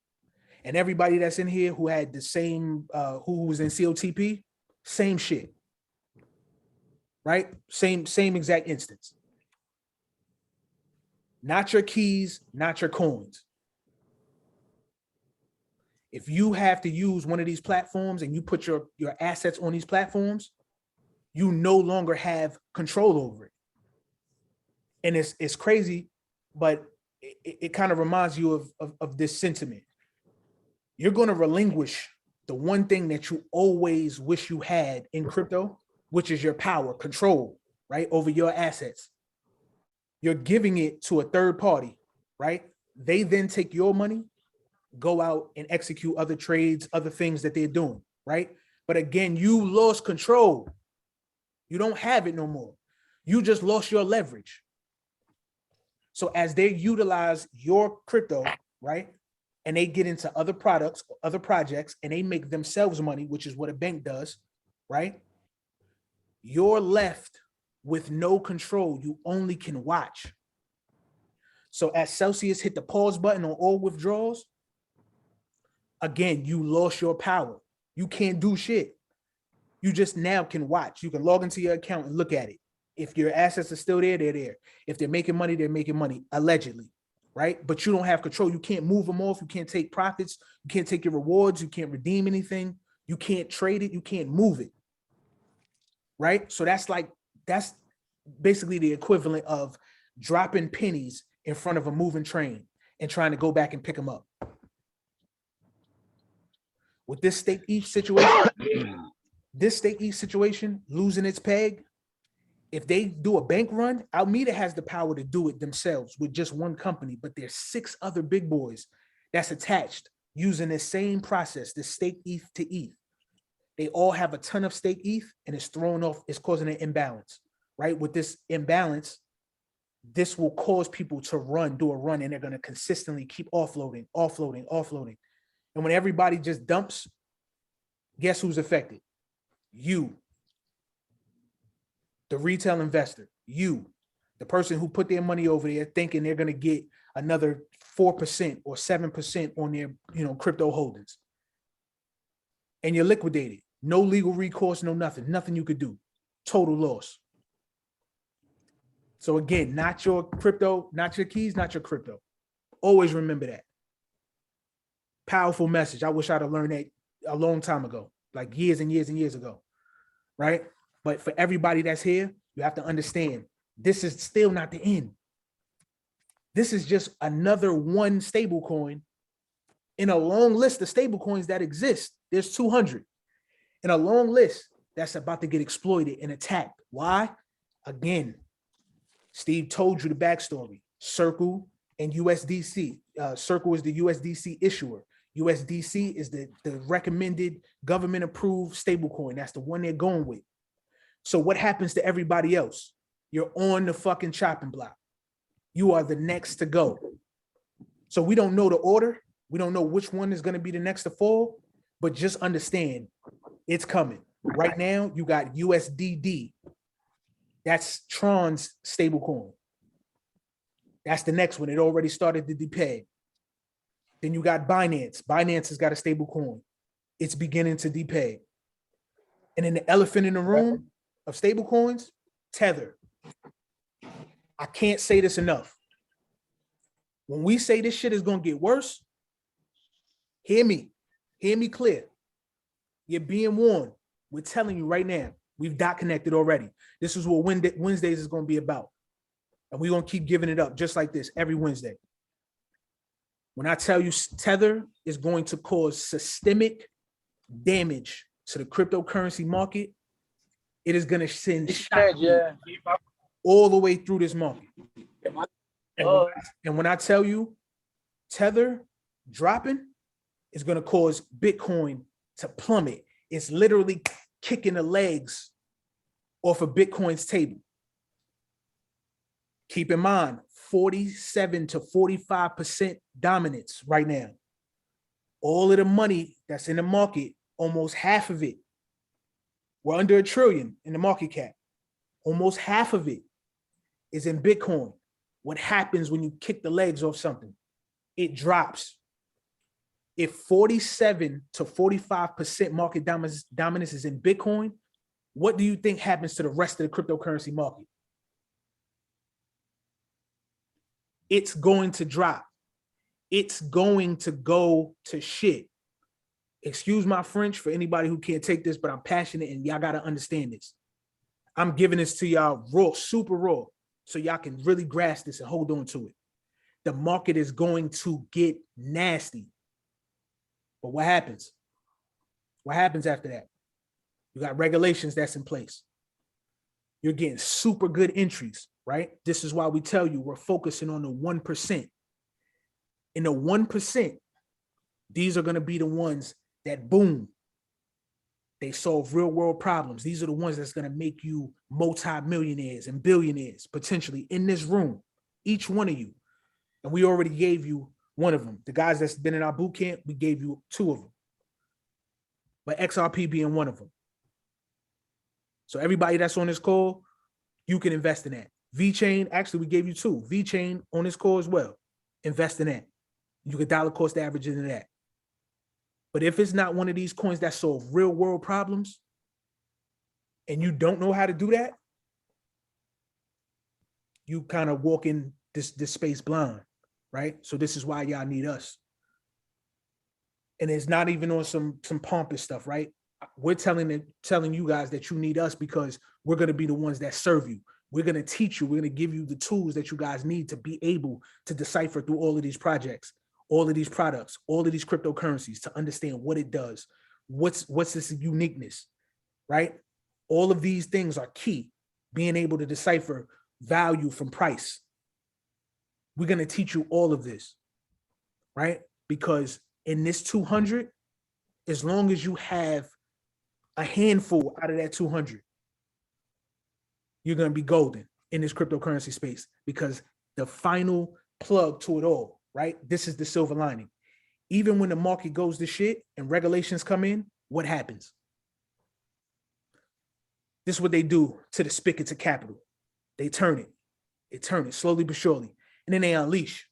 And everybody that's in here who had the same, who was in COTP, same shit, right? Same exact instance. Not your keys, not your coins. If you have to use one of these platforms and you put your assets on these platforms, you no longer have control over it. And it's crazy, but it kind of reminds you of this sentiment. You're going to relinquish the one thing that you always wish you had in crypto, which is your power, control, right, over your assets. You're giving it to a third party, right? They then take your money, go out and execute other trades, other things that they're doing, right? But again, you lost control. You don't have it no more. You just lost your leverage. So as they utilize your crypto, right, and they get into other products, other projects, and they make themselves money, which is what a bank does, right? You're left with no control. You only can watch. So as Celsius hit the pause button on all withdrawals, again, you lost your power. You can't do shit. You just now can watch. You can log into your account and look at it. If your assets are still there, they're there. If they're making money, they're making money, allegedly, right? But you don't have control. You can't move them off. You can't take profits. You can't take your rewards. You can't redeem anything. You can't trade it. You can't move it, right? So that's basically the equivalent of dropping pennies in front of a moving train and trying to go back and pick them up. With this stake ETH situation, losing its peg, if they do a bank run, Alameda has the power to do it themselves with just one company, but there's 6 other big boys that's attached using the same process, the stake ETH to ETH. They all have a ton of stake ETH and it's thrown off, it's causing an imbalance, right? With this imbalance, this will cause people to do a run, and they're going to consistently keep offloading. And when everybody just dumps, guess who's affected? You, the retail investor, you, the person who put their money over there thinking they're going to get another 4% or 7% on their, crypto holdings. And you're liquidated. No legal recourse, no nothing you could do. Total loss. So again, not your crypto, not your keys, not your crypto. Always remember that. Powerful message. I wish I'd have learned that a long time ago, like years and years and years ago, right? But for everybody that's here, you have to understand, this is still not the end. This is just another one stable coin in a long list of stable coins that exist. There's 200 in a long list that's about to get exploited and attacked. Why? Again, Steve told you the backstory. Circle and USDC. Circle is the USDC issuer. USDC is the recommended government-approved stablecoin. That's the one they're going with. So what happens to everybody else? You're on the fucking chopping block. You are the next to go. So we don't know the order. We don't know which one is going to be the next to fall, but just understand it's coming. Right now, you got USDD. That's Tron's stablecoin. That's the next one. It already started to Depeg. Then you got Binance. Binance has got a stable coin. It's beginning to Depeg. And then the elephant in the room of stable coins, Tether. I can't say this enough. When we say this shit is going to get worse, hear me clear. You're being warned. We're telling you right now, we've dot connected already. This is what Wednesdays is going to be about. And we're going to keep giving it up just like this every Wednesday. When I tell you Tether is going to cause systemic damage to the cryptocurrency market, it is going to send shock all the way through this market. And when I tell you Tether dropping is going to cause Bitcoin to plummet, it's literally kicking the legs off of Bitcoin's table. Keep in mind, 47 to 45% dominance right now. All of the money that's in the market, almost half of it, we're under $1 trillion in the market cap. Almost half of it is in Bitcoin. What happens when you kick the legs off something? It drops. If 47 to 45% market dominance is in Bitcoin, what do you think happens to the rest of the cryptocurrency market? It's going to drop. It's going to go to shit. Excuse my French for anybody who can't take this, but I'm passionate and y'all got to understand this. I'm giving this to y'all raw, super raw, so y'all can really grasp this and hold on to it. The market is going to get nasty. But what happens? What happens after that? You got regulations that's in place. You're getting super good entries, right? This is why we tell you we're focusing on the 1%. In the 1%, these are going to be the ones that boom. They solve real world problems. These are the ones that's going to make you multi-millionaires and billionaires potentially in this room, each one of you. And we already gave you one of them. The guys that's been in our boot camp, we gave you 2 of them. But XRP being one of them. So everybody that's on this call, you can invest in that. VeChain, actually we gave you 2. VeChain on this call as well. Invest in that. You could dollar cost average into that. But if it's not one of these coins that solve real world problems and you don't know how to do that, you kind of walk in this space blind, right? So this is why y'all need us. And it's not even on some pompous stuff, right? We're telling you guys that you need us because we're going to be the ones that serve you. We're going to teach you. We're going to give you the tools that you guys need to be able to decipher through all of these projects, all of these products, all of these cryptocurrencies, to understand what it does. What's this uniqueness, right? All of these things are key. Being able to decipher value from price. We're going to teach you all of this, right? Because in this 200, as long as you have a handful out of that 200, you're going to be golden in this cryptocurrency space, because the final plug to it all, right? This is the silver lining. Even when the market goes to shit and regulations come in, what happens? This is what they do to the spigots of capital. They turn it slowly but surely, and then they unleash.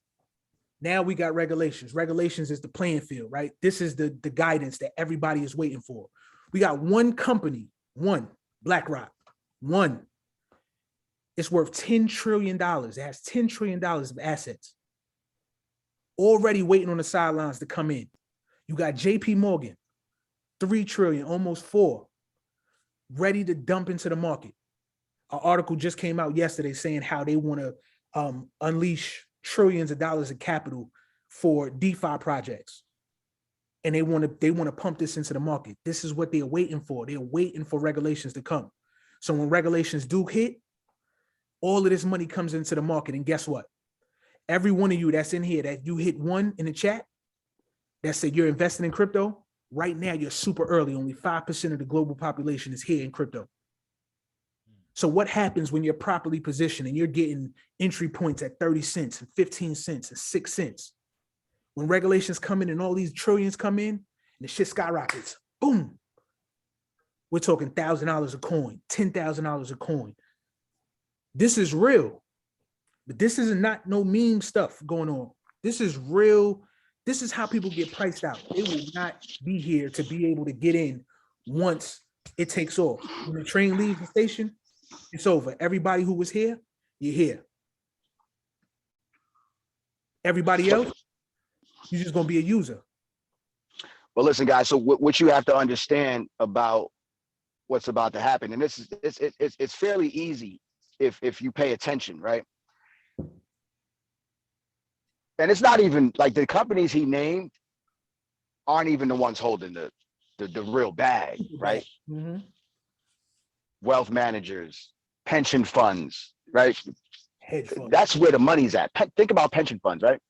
Now we got regulations. Regulations is the playing field, right? This is the guidance that everybody is waiting for. We got one company, BlackRock, it's worth $10 trillion. It has $10 trillion of assets already waiting on the sidelines to come in. You got JP Morgan, 3 trillion, almost 4, ready to dump into the market. An article just came out yesterday saying how they want to unleash trillions of dollars of capital for DeFi projects. And they want to pump this into the market. This is what they're waiting for. They're waiting for regulations to come. So when regulations do hit, all of this money comes into the market. And guess what? Every one of you that's in here that you hit 1 in the chat that said you're investing in crypto, right now you're super early. Only 5% of the global population is here in crypto. So what happens when you're properly positioned and you're getting entry points at 30 cents and 15 cents and 6 cents? When regulations come in and all these trillions come in and the shit skyrockets, boom. We're talking $1,000 a coin, $10,000 a coin. This is real, but this is not no meme stuff going on. This is real. This is how people get priced out. They will not be here to be able to get in once it takes off. When the train leaves the station, it's over. Everybody who was here, you're here. Everybody else, you're just going to be a user. Well, listen, guys, so what you have to understand about what's about to happen, and this is it's fairly easy if you pay attention, right? And it's not even like the companies he named aren't even the ones holding the real bag, right? Mm-hmm. Wealth managers, pension funds, right? Hedge funds. That's where the money's at. Think about pension funds, right?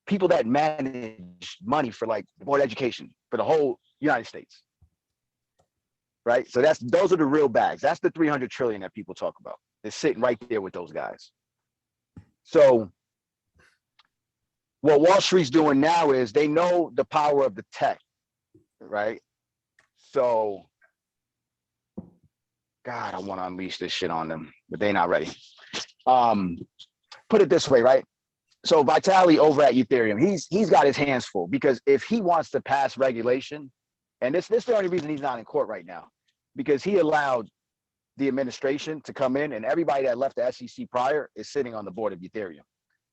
People that manage money for like board education for the whole United States, right? So those are the real bags. That's the 300 trillion that people talk about. It's sitting right there with those guys. So what Wall Street's doing now is they know the power of the tech, right? So, God, I want to unleash this shit on them, but they're not ready. Put it this way, right? So Vitaly over at Ethereum, he's got his hands full, because if he wants to pass regulation, and this is the only reason he's not in court right now, because he allowed the administration to come in, and everybody that left the SEC prior is sitting on the board of Ethereum.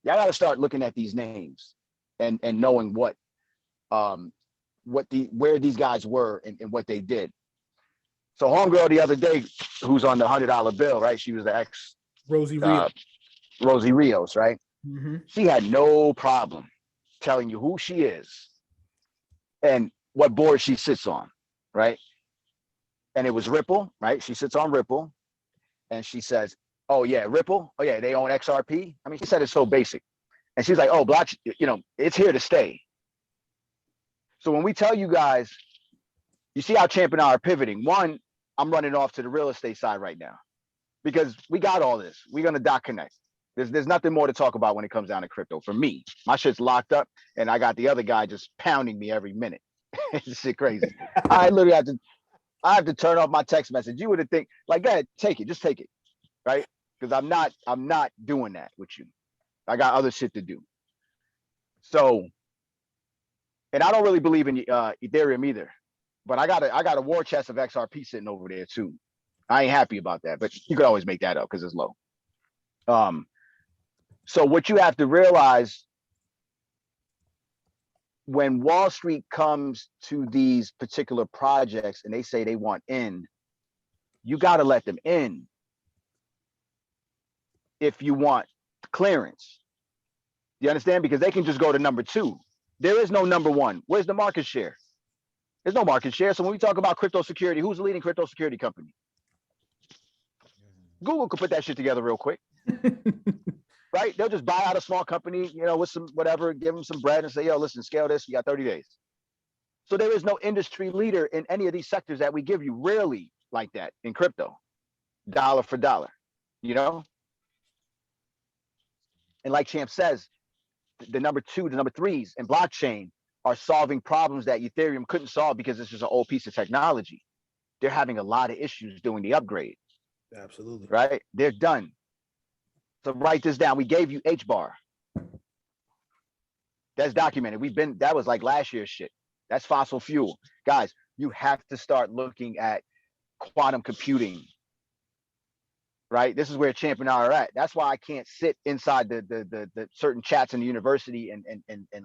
Y'all got to start looking at these names and knowing what where these guys were and what they did. So homegirl the other day, who's on the $100 bill, right? She was the ex Rosie Reed. Rosie Rios, right? Mm-hmm. She had no problem telling you who she is and what board she sits on, right? And it was Ripple, right? She sits on Ripple, and she says, "Oh yeah, Ripple. Oh yeah, they own XRP." I mean, she said it's so basic, and she's like, "Oh, block, it's here to stay." So when we tell you guys, you see how Champ and I are pivoting. One, I'm running off to the real estate side right now because we got all this. We're gonna dot connect. There's nothing more to talk about when it comes down to crypto. For me, my shit's locked up, and I got the other guy just pounding me every minute. It's shit crazy. I literally have to turn off my text message. You would have think like, go ahead, take it, just take it, right? Because I'm not doing that with you. I got other shit to do. So, and I don't really believe in Ethereum either. But I got a war chest of XRP sitting over there too. I ain't happy about that, but you could always make that up because it's low. So what you have to realize when Wall Street comes to these particular projects and they say they want in, you got to let them in if you want clearance. You understand? Because they can just go to number 2. There is no number 1. Where's the market share? There's no market share. So when we talk about crypto security, who's the leading crypto security company? Google could put that shit together real quick. Right? They'll just buy out a small company, with some whatever, give them some bread and say, yo, listen, scale this, you got 30 days. So there is no industry leader in any of these sectors that we give you, rarely like that in crypto, dollar for dollar, And like Champ says, the number 2, the number 3s in blockchain are solving problems that Ethereum couldn't solve because it's just an old piece of technology. They're having a lot of issues doing the upgrade. Absolutely. Right? They're done. So write this down. We gave you HBAR. That's documented. That was like last year's shit. That's fossil fuel. Guys, you have to start looking at quantum computing. Right? This is where Champ and I are at. That's why I can't sit inside the certain chats in the university and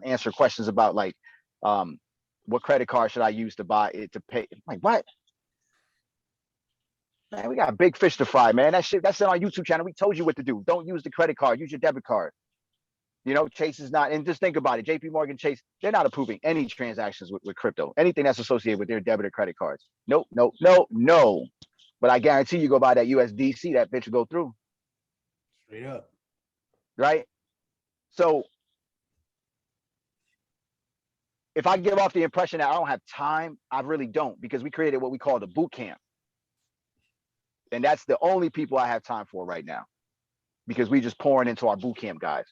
answer questions about like what credit card should I use to buy it to pay. I'm like, what? Man, we got big fish to fry, man. That's on our YouTube channel. We told you what to do. Don't use the credit card. Use your debit card. Chase is not, and just think about it. JP Morgan Chase, they're not approving any transactions with crypto. Anything that's associated with their debit or credit cards. Nope. But I guarantee you go buy that USDC, that bitch will go through. Straight up. Right? So if I give off the impression that I don't have time, I really don't, because we created what we call the boot camp. And that's the only people I have time for right now, because we just pouring into our boot camp guys.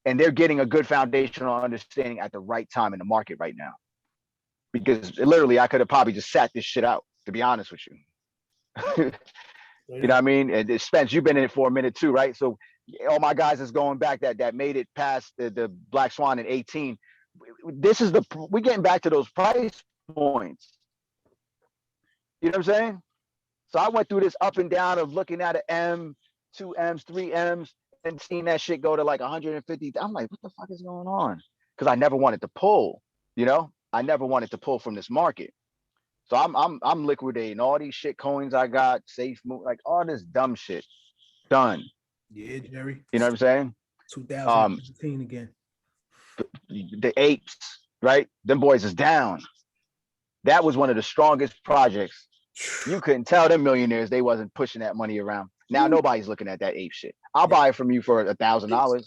And they're getting a good foundational understanding at the right time in the market right now. Because literally, I could have probably just sat this shit out, to be honest with you. You know what I mean? And Spence, you've been in it for a minute too, right? So all my guys is going back that made it past the Black Swan in 18. We're getting back to those price points. You know what I'm saying? So I went through this up and down of looking at an M, 2 M's, 3 M's, and seeing that shit go to like 150. I'm like, what the fuck is going on? Because I never wanted to pull, I never wanted to pull from this market. So I'm liquidating all these shit coins I got, safe move, like all this dumb shit. Done. Yeah, Jerry. You know what I'm saying? 2015 again. The apes, right? Them boys is down. That was one of the strongest projects. You couldn't tell them millionaires they wasn't pushing that money around. Now nobody's looking at that ape shit. I'll buy it from you for $1,000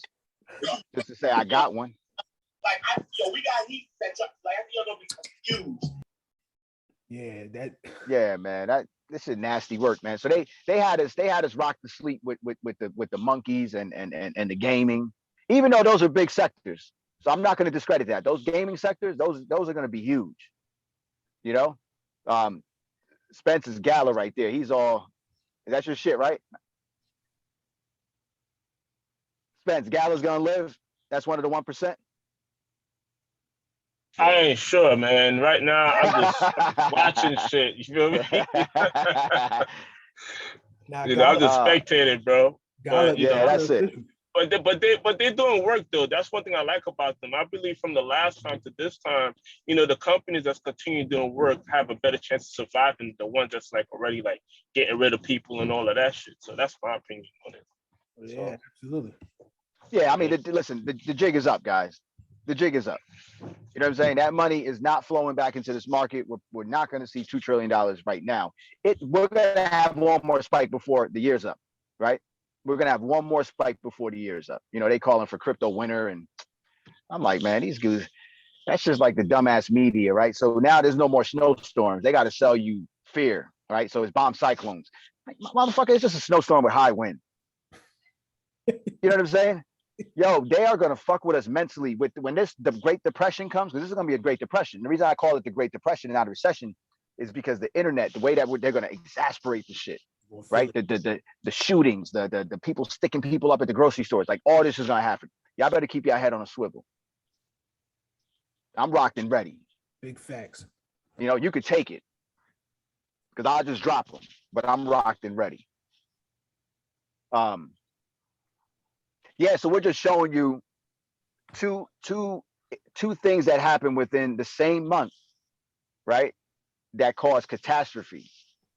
just to say I got one. Like, we got heat that like I don't be confused. Yeah, Yeah, man. This is nasty work, man. So they had us rock to sleep with the monkeys and the gaming, even though those are big sectors. So I'm not going to discredit that. Those gaming sectors, those are going to be huge. Spence's Gala right there. He's all, that's your shit, right? Spence, Gala's gonna live. That's one of the 1%. I ain't sure, man. Right now, I'm just watching shit. You feel me? Nah, I'm just spectating, bro. Gala, yeah, that's it. but they're doing work though. That's one thing I like about them. I believe from the last time to this time, the companies that's continuing doing work have a better chance of surviving the ones that's like already like getting rid of people and all of that shit. So that's my opinion on it. Yeah, absolutely. Yeah, I mean, listen, the jig is up, guys. The jig is up. You know what I'm saying? That money is not flowing back into this market. We're not going to see $2 trillion right now. We're going to have one more spike before the year's up, right? We're going to have one more spike before the year's up. They calling for crypto winter. And I'm like, man, these dudes, that's just like the dumbass media, right? So now there's no more snowstorms. They got to sell you fear, right? So it's bomb cyclones. Like, motherfucker, it's just a snowstorm with high wind. You know what I'm saying? Yo, they are going to fuck with us mentally when the Great Depression comes, because this is going to be a Great Depression. The reason I call it the Great Depression and not a recession is because the internet, the way that they're going to exasperate the shit, right? The shootings, the people sticking people up at the grocery stores, like all this is going to happen. Y'all better keep your head on a swivel. I'm rocked and ready. Big facts. You could take it because I'll just drop them, but I'm rocked and ready. Yeah, so we're just showing you two things that happen within the same month, right? That cause catastrophe.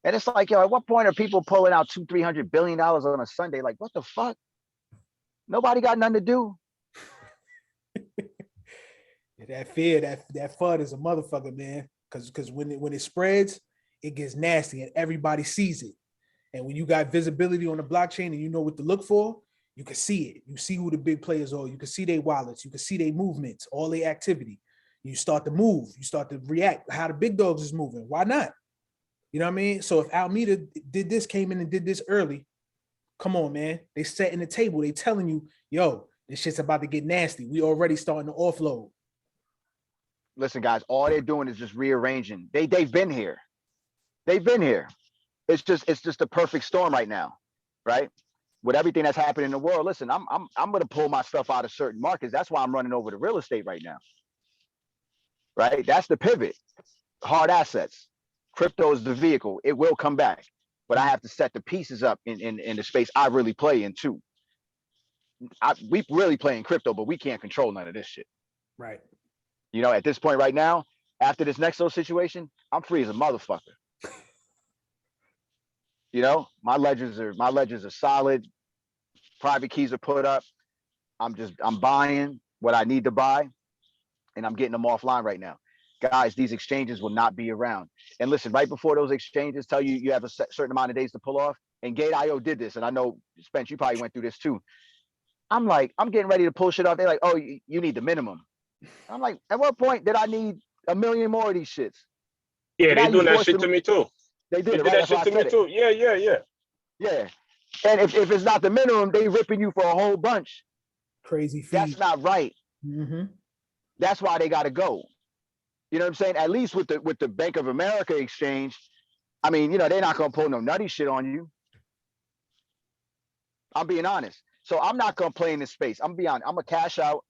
And it's like, yo, at what point are people pulling out $200-300 billion on a Sunday? Like, what the fuck? Nobody got nothing to do. That fear, that FUD is a motherfucker, man. Because when it spreads, it gets nasty and everybody sees it. And when you got visibility on the blockchain and you know what to look for, you can see it. You see who the big players are. You can see their wallets. You can see their movements, all their activity. You start to move. You start to react. How the big dogs is moving. Why not? You know what I mean? So if Alameda came in and did this early, come on, man. They setting the table. They telling you, yo, this shit's about to get nasty. We already starting to offload. Listen, guys, all they're doing is just rearranging. They've been here. They've been here. It's just a perfect storm right now, right? With everything that's happening in the world, listen, I'm going to pull my stuff out of certain markets. That's why I'm running over to real estate right now, right? That's the pivot. Hard assets. Crypto is the vehicle. It will come back, but I have to set the pieces up in the space I really play in too. We really play in crypto, but we can't control none of this shit. Right. At this point right now, after this Nexo situation, I'm free as a motherfucker. My ledgers are solid. Private keys are put up. I'm buying what I need to buy, and I'm getting them offline right now. Guys, these exchanges will not be around. And listen, right before those exchanges tell you you have a certain amount of days to pull off, and Gate.io did this, and I know, Spence, you probably went through this too. I'm getting ready to pull shit off. They're like, oh, you need the minimum. I'm like, at what point did I need a million more of these shits? Yeah, Now they doing that shit to me too. They did They it, did right? that That's why shit I to me said it. too. Yeah. Yeah. And if it's not the minimum, they ripping you for a whole bunch. Crazy fees. That's not right. Mm-hmm. That's why they got to go. You know what I'm saying? At least with the Bank of America exchange, I mean, they're not going to pull no nutty shit on you. I'm being honest. So I'm not going to play in this space. I'm going to be honest. I'm going to cash out.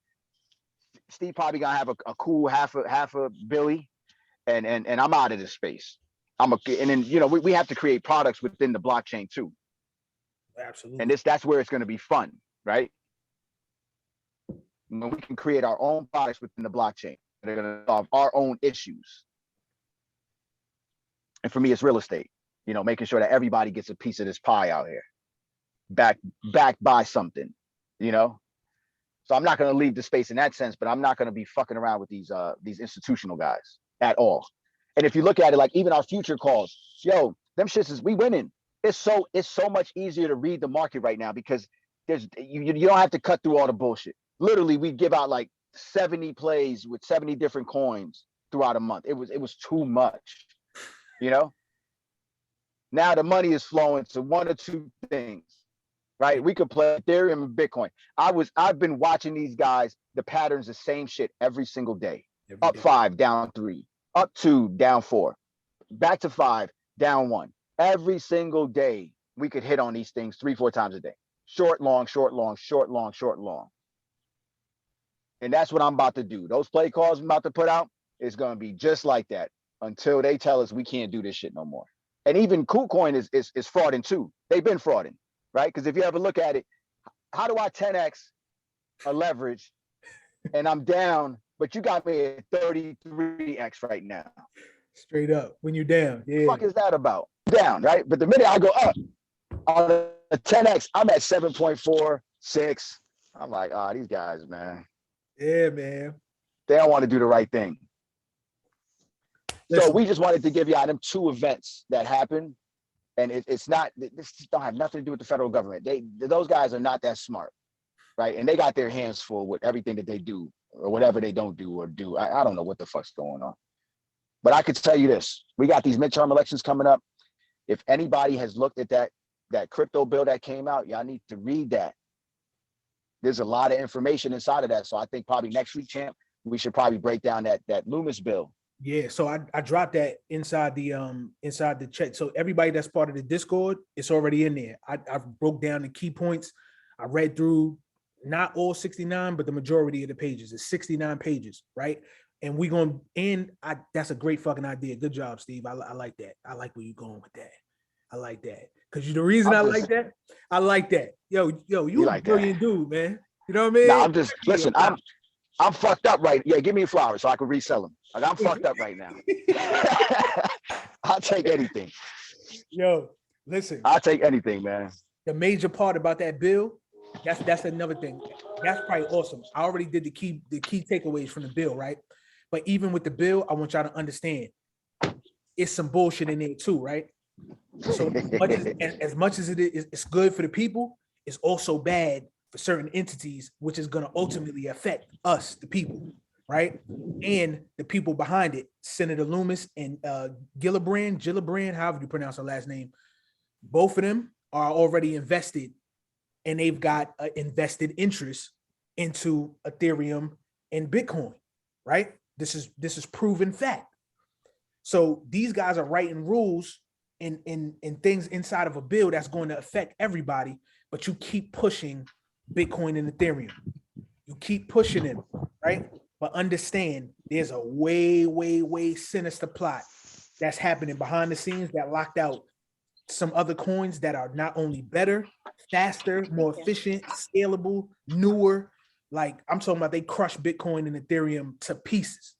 Steve probably going to have a cool half a Billy, and I'm out of this space. And then, we have to create products within the blockchain too. Absolutely. And that's where it's going to be fun, right? When we can create our own products within the blockchain that are going to solve our own issues. And for me, it's real estate, making sure that everybody gets a piece of this pie out here, backed by something, So I'm not going to leave the space in that sense, but I'm not going to be fucking around with these institutional guys at all. And if you look at it, like even our future calls, yo, them shits we winning. It's so much easier to read the market right now because you don't have to cut through all the bullshit. Literally, we give out like 70 plays with 70 different coins throughout a month. It was too much, Now the money is flowing to one or two things, right? We could play Ethereum and Bitcoin. I've been watching these guys, the patterns, the same shit every single day. Up 5, down 3, up 2, down 4, back to 5, down 1. Every single day, we could hit on these things 3-4 times a day. Short, long, short, long, short, long, short, long. And that's what I'm about to do. Those play calls I'm about to put out is going to be just like that until they tell us we can't do this shit no more. And even KuCoin is frauding too. They've been frauding, right? Because if you ever look at it, how do I 10x a leverage and I'm down, but you got me at 33x right now? Straight up when you're down. The Yeah. fuck is that about? Down, right? But the minute I go up on a 10x, I'm at 7.46. I'm like, oh, these guys, man, Yeah, man. they don't want to do the right thing. So Listen. we just wanted to give y'all them two events that happened. And it's not, this don't have nothing to do with the federal government. Those guys are not that smart, right? And they got their hands full with everything that they do or whatever they don't do or do. I don't know what the fuck's going on. But I could tell you this, we got these midterm elections coming up. If anybody has looked at that crypto bill that came out, y'all need to read that. There's a lot of information inside of that. So I think probably next week, champ, we should probably break down that Loomis bill. Yeah, so I dropped that inside the chat. So everybody that's part of the Discord, it's already in there. I broke down the key points. I read through not all 69, but the majority of the pages. It's 69 pages, right? And we're going to end. That's a great fucking idea. Good job, Steve. I like that. I like where you're going with that. I like that. Because the reason I like that. Yo, you like a brilliant dude, man. You know what I mean? Nah, I'm just, listen, I'm fucked up right. Yeah, give me flowers so I can resell them. Like, I'm fucked up right now. I'll take anything. Yo, listen. I'll take anything, man. The major part about that bill, that's another thing. That's probably awesome. I already did the key takeaways from the bill, right? But even with the bill, I want y'all to understand it's some bullshit in there too, right? So as much as it is, it's good for the people, it's also bad for certain entities, which is going to ultimately affect us, the people, right? And the people behind it, Senator Loomis and Gillibrand, however you pronounce her last name, both of them are already invested, and they've got invested interest into Ethereum and Bitcoin, right? This is proven fact. So these guys are writing rules and things inside of a bill that's going to affect everybody, but you keep pushing Bitcoin and Ethereum. You keep pushing them, right? But understand there's a way, way, way sinister plot that's happening behind the scenes that locked out some other coins that are not only better, faster, more efficient, scalable, newer. Like I'm talking about, they crush Bitcoin and Ethereum to pieces.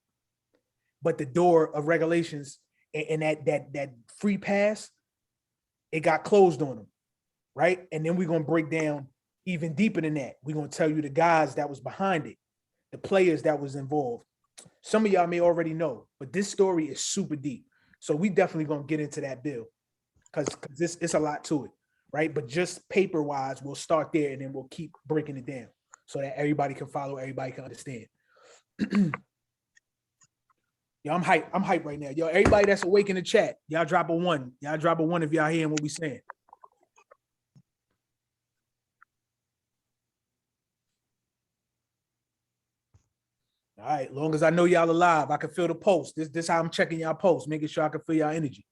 But the door of regulations and that free pass, it got closed on them, right? And then we're gonna break down even deeper than that. We're gonna tell you the guys that was behind it, the players that was involved. Some of y'all may already know, but this story is super deep. So we definitely gonna get into that bill because it's a lot to it, right? But just paper-wise, we'll start there and then we'll keep breaking it down so that everybody can follow, everybody can understand. Yo, I'm hyped right now. Yo, everybody that's awake in the chat, y'all drop a one. Y'all drop a one if y'all hearing what we saying. All right, long as I know y'all alive, I can feel the pulse. This how I'm checking y'all pulse, making sure I can feel y'all energy.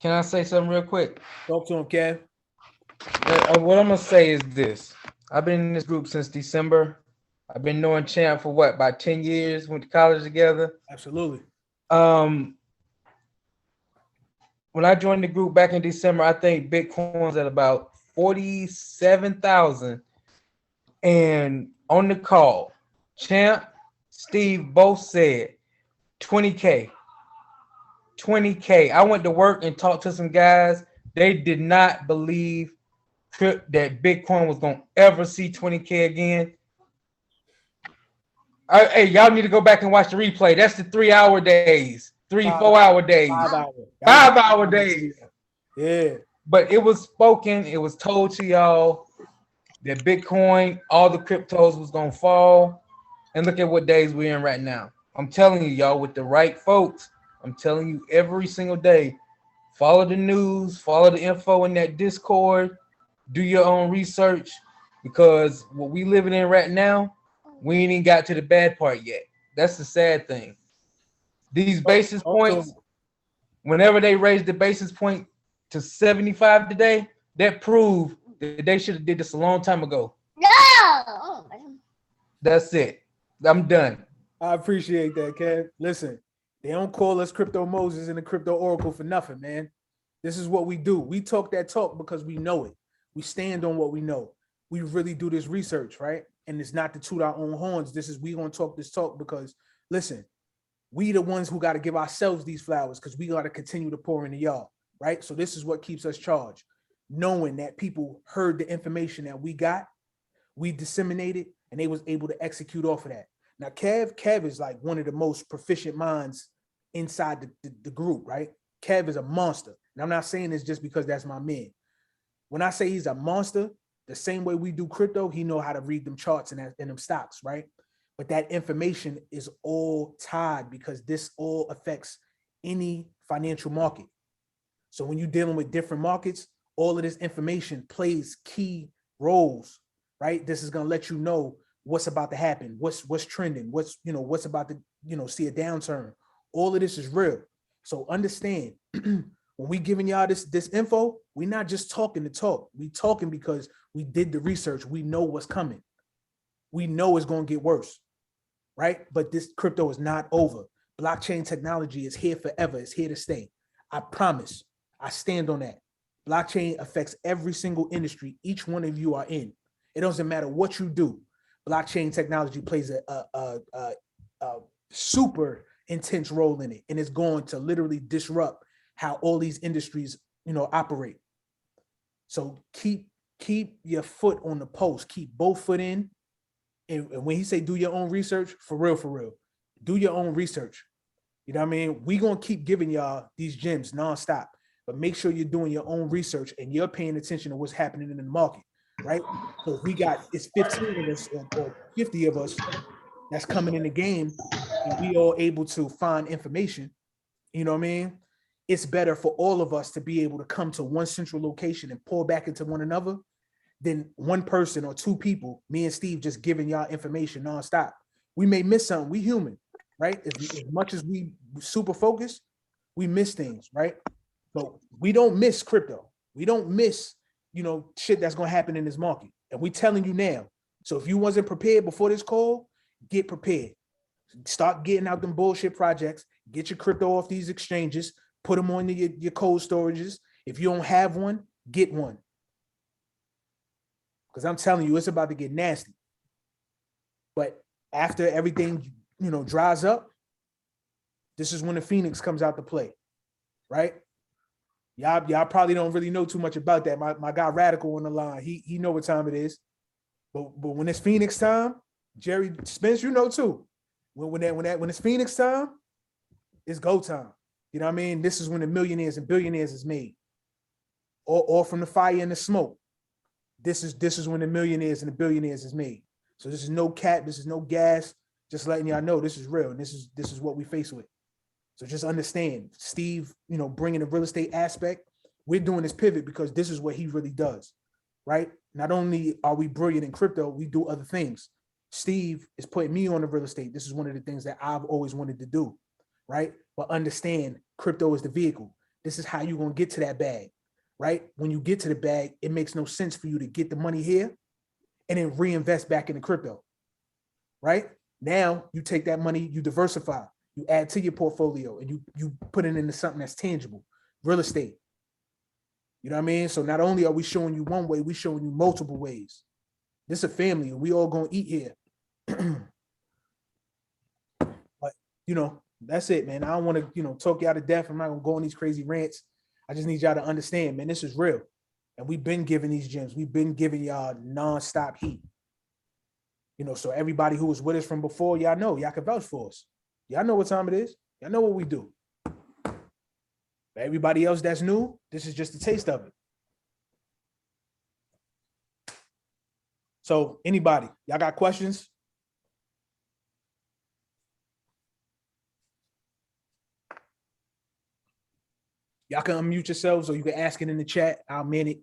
Can I say something real quick? Talk to him, Kev. What I'm gonna say is this: I've been in this group since December. I've been knowing Champ for what, about 10 years. Went to college together. Absolutely. When I joined the group back in December, I think Bitcoin's at about 47,000. And on the call, Champ, Steve both said 20K. 20K. I went to work and talked to some guys. They did not believe that Bitcoin was gonna ever see 20K again. Hey, y'all need to go back and watch the replay. That's the 3 hour days, 4 hour days, 5 hour days. Yeah. But it was spoken, it was told to y'all that Bitcoin, all the cryptos was gonna fall. And look at what days we're in right now. I'm telling you, y'all, with the right folks, I'm telling you every single day, follow the news, follow the info in that Discord, do your own research, because what we living in right now, we ain't even got to the bad part yet. That's the sad thing. These basis points, whenever they raise the basis point to 75 today, that proved that they should have did this a long time ago. No. That's it. I'm done. I appreciate that, Kev. Listen, they don't call us Crypto Moses and the Crypto Oracle for nothing, man. This is what we do. We talk that talk because we know it. We stand on what we know. we really do this research, right? And it's not to toot our own horns. We gonna talk this talk because listen, we the ones who got to give ourselves these flowers because we got to continue to pour into y'all, right? So this is what keeps us charged, knowing that people heard the information that we got, we disseminated, and they was able to execute off of that. Now, Kev is like one of the most proficient minds inside the group, right? Kev is a monster. And I'm not saying this just because that's my man. When I say he's a monster, the same way we do crypto, he know how to read them charts and them stocks, right? But that information is all tied because this all affects any financial market. So when you're dealing with different markets, all of this information plays key roles, right? This is gonna let you know what's about to happen, what's trending, what's about to see a downturn. All of this is real. So understand when we giving y'all this info, we're not just talking to talk. We talking because we did the research. We know what's coming. We know it's gonna get worse, right? But this crypto is not over. Blockchain technology is here forever. It's here to stay. I promise. I stand on that. Blockchain affects every single industry each one of you are in. It doesn't matter what you do. Blockchain technology plays a super intense role in it, and it's going to literally disrupt how all these industries, operate. So keep your foot on the post. Keep both foot in. And when he say do your own research, for real, do your own research. You know what I mean? We gonna keep giving y'all these gems nonstop, but make sure you're doing your own research and you're paying attention to what's happening in the market, right? So if we got, it's 15 of us or 50 of us that's coming in the game and we all able to find information, you know what I mean? It's better for all of us to be able to come to one central location and pour back into one another than one person or two people, me and Steve, just giving y'all information nonstop. We may miss something. We human, right? As much as we super focused, we miss things, right? But we don't miss crypto. We don't miss, shit that's gonna happen in this market. And we telling you now. So if you wasn't prepared before this call, get prepared. Start getting out them bullshit projects. Get your crypto off these exchanges. Put them on your cold storages. If you don't have one, get one. Because I'm telling you, it's about to get nasty. But after everything, dries up, this is when the Phoenix comes out to play, right? Y'all probably don't really know too much about that. My guy Radical on the line, he know what time it is. But when it's Phoenix time, Jerry Spence, too. When it's Phoenix time, it's go time. You know what I mean? This is when the millionaires and billionaires is made. Or from the fire and the smoke. This is when the millionaires and the billionaires is made. So this is no cap, this is no gas. Just letting y'all know this is real and this is what we face with. So just understand, Steve, bringing the real estate aspect, we're doing this pivot because this is what he really does, right? Not only are we brilliant in crypto, we do other things. Steve is putting me on the real estate. This is one of the things that I've always wanted to do, right? But understand, crypto is the vehicle. This is how you're going to get to that bag, right? When you get to the bag, it makes no sense for you to get the money here and then reinvest back into crypto, right? Now you take that money, you diversify, you add to your portfolio, and you put it into something that's tangible, real estate. You know what I mean? So not only are we showing you one way, we're showing you multiple ways. This is a family, and we all gonna eat here. But that's it, man. I don't want to, talk y'all to death. I'm not gonna go on these crazy rants. I just need y'all to understand, man, this is real. And we've been giving these gems. We've been giving y'all nonstop heat. So everybody who was with us from before, y'all know, y'all can vouch for us. Y'all know what time it is. Y'all know what we do. But everybody else that's new, this is just a taste of it. So anybody, y'all got questions? Y'all can unmute yourselves or you can ask it in the chat. I'll man it,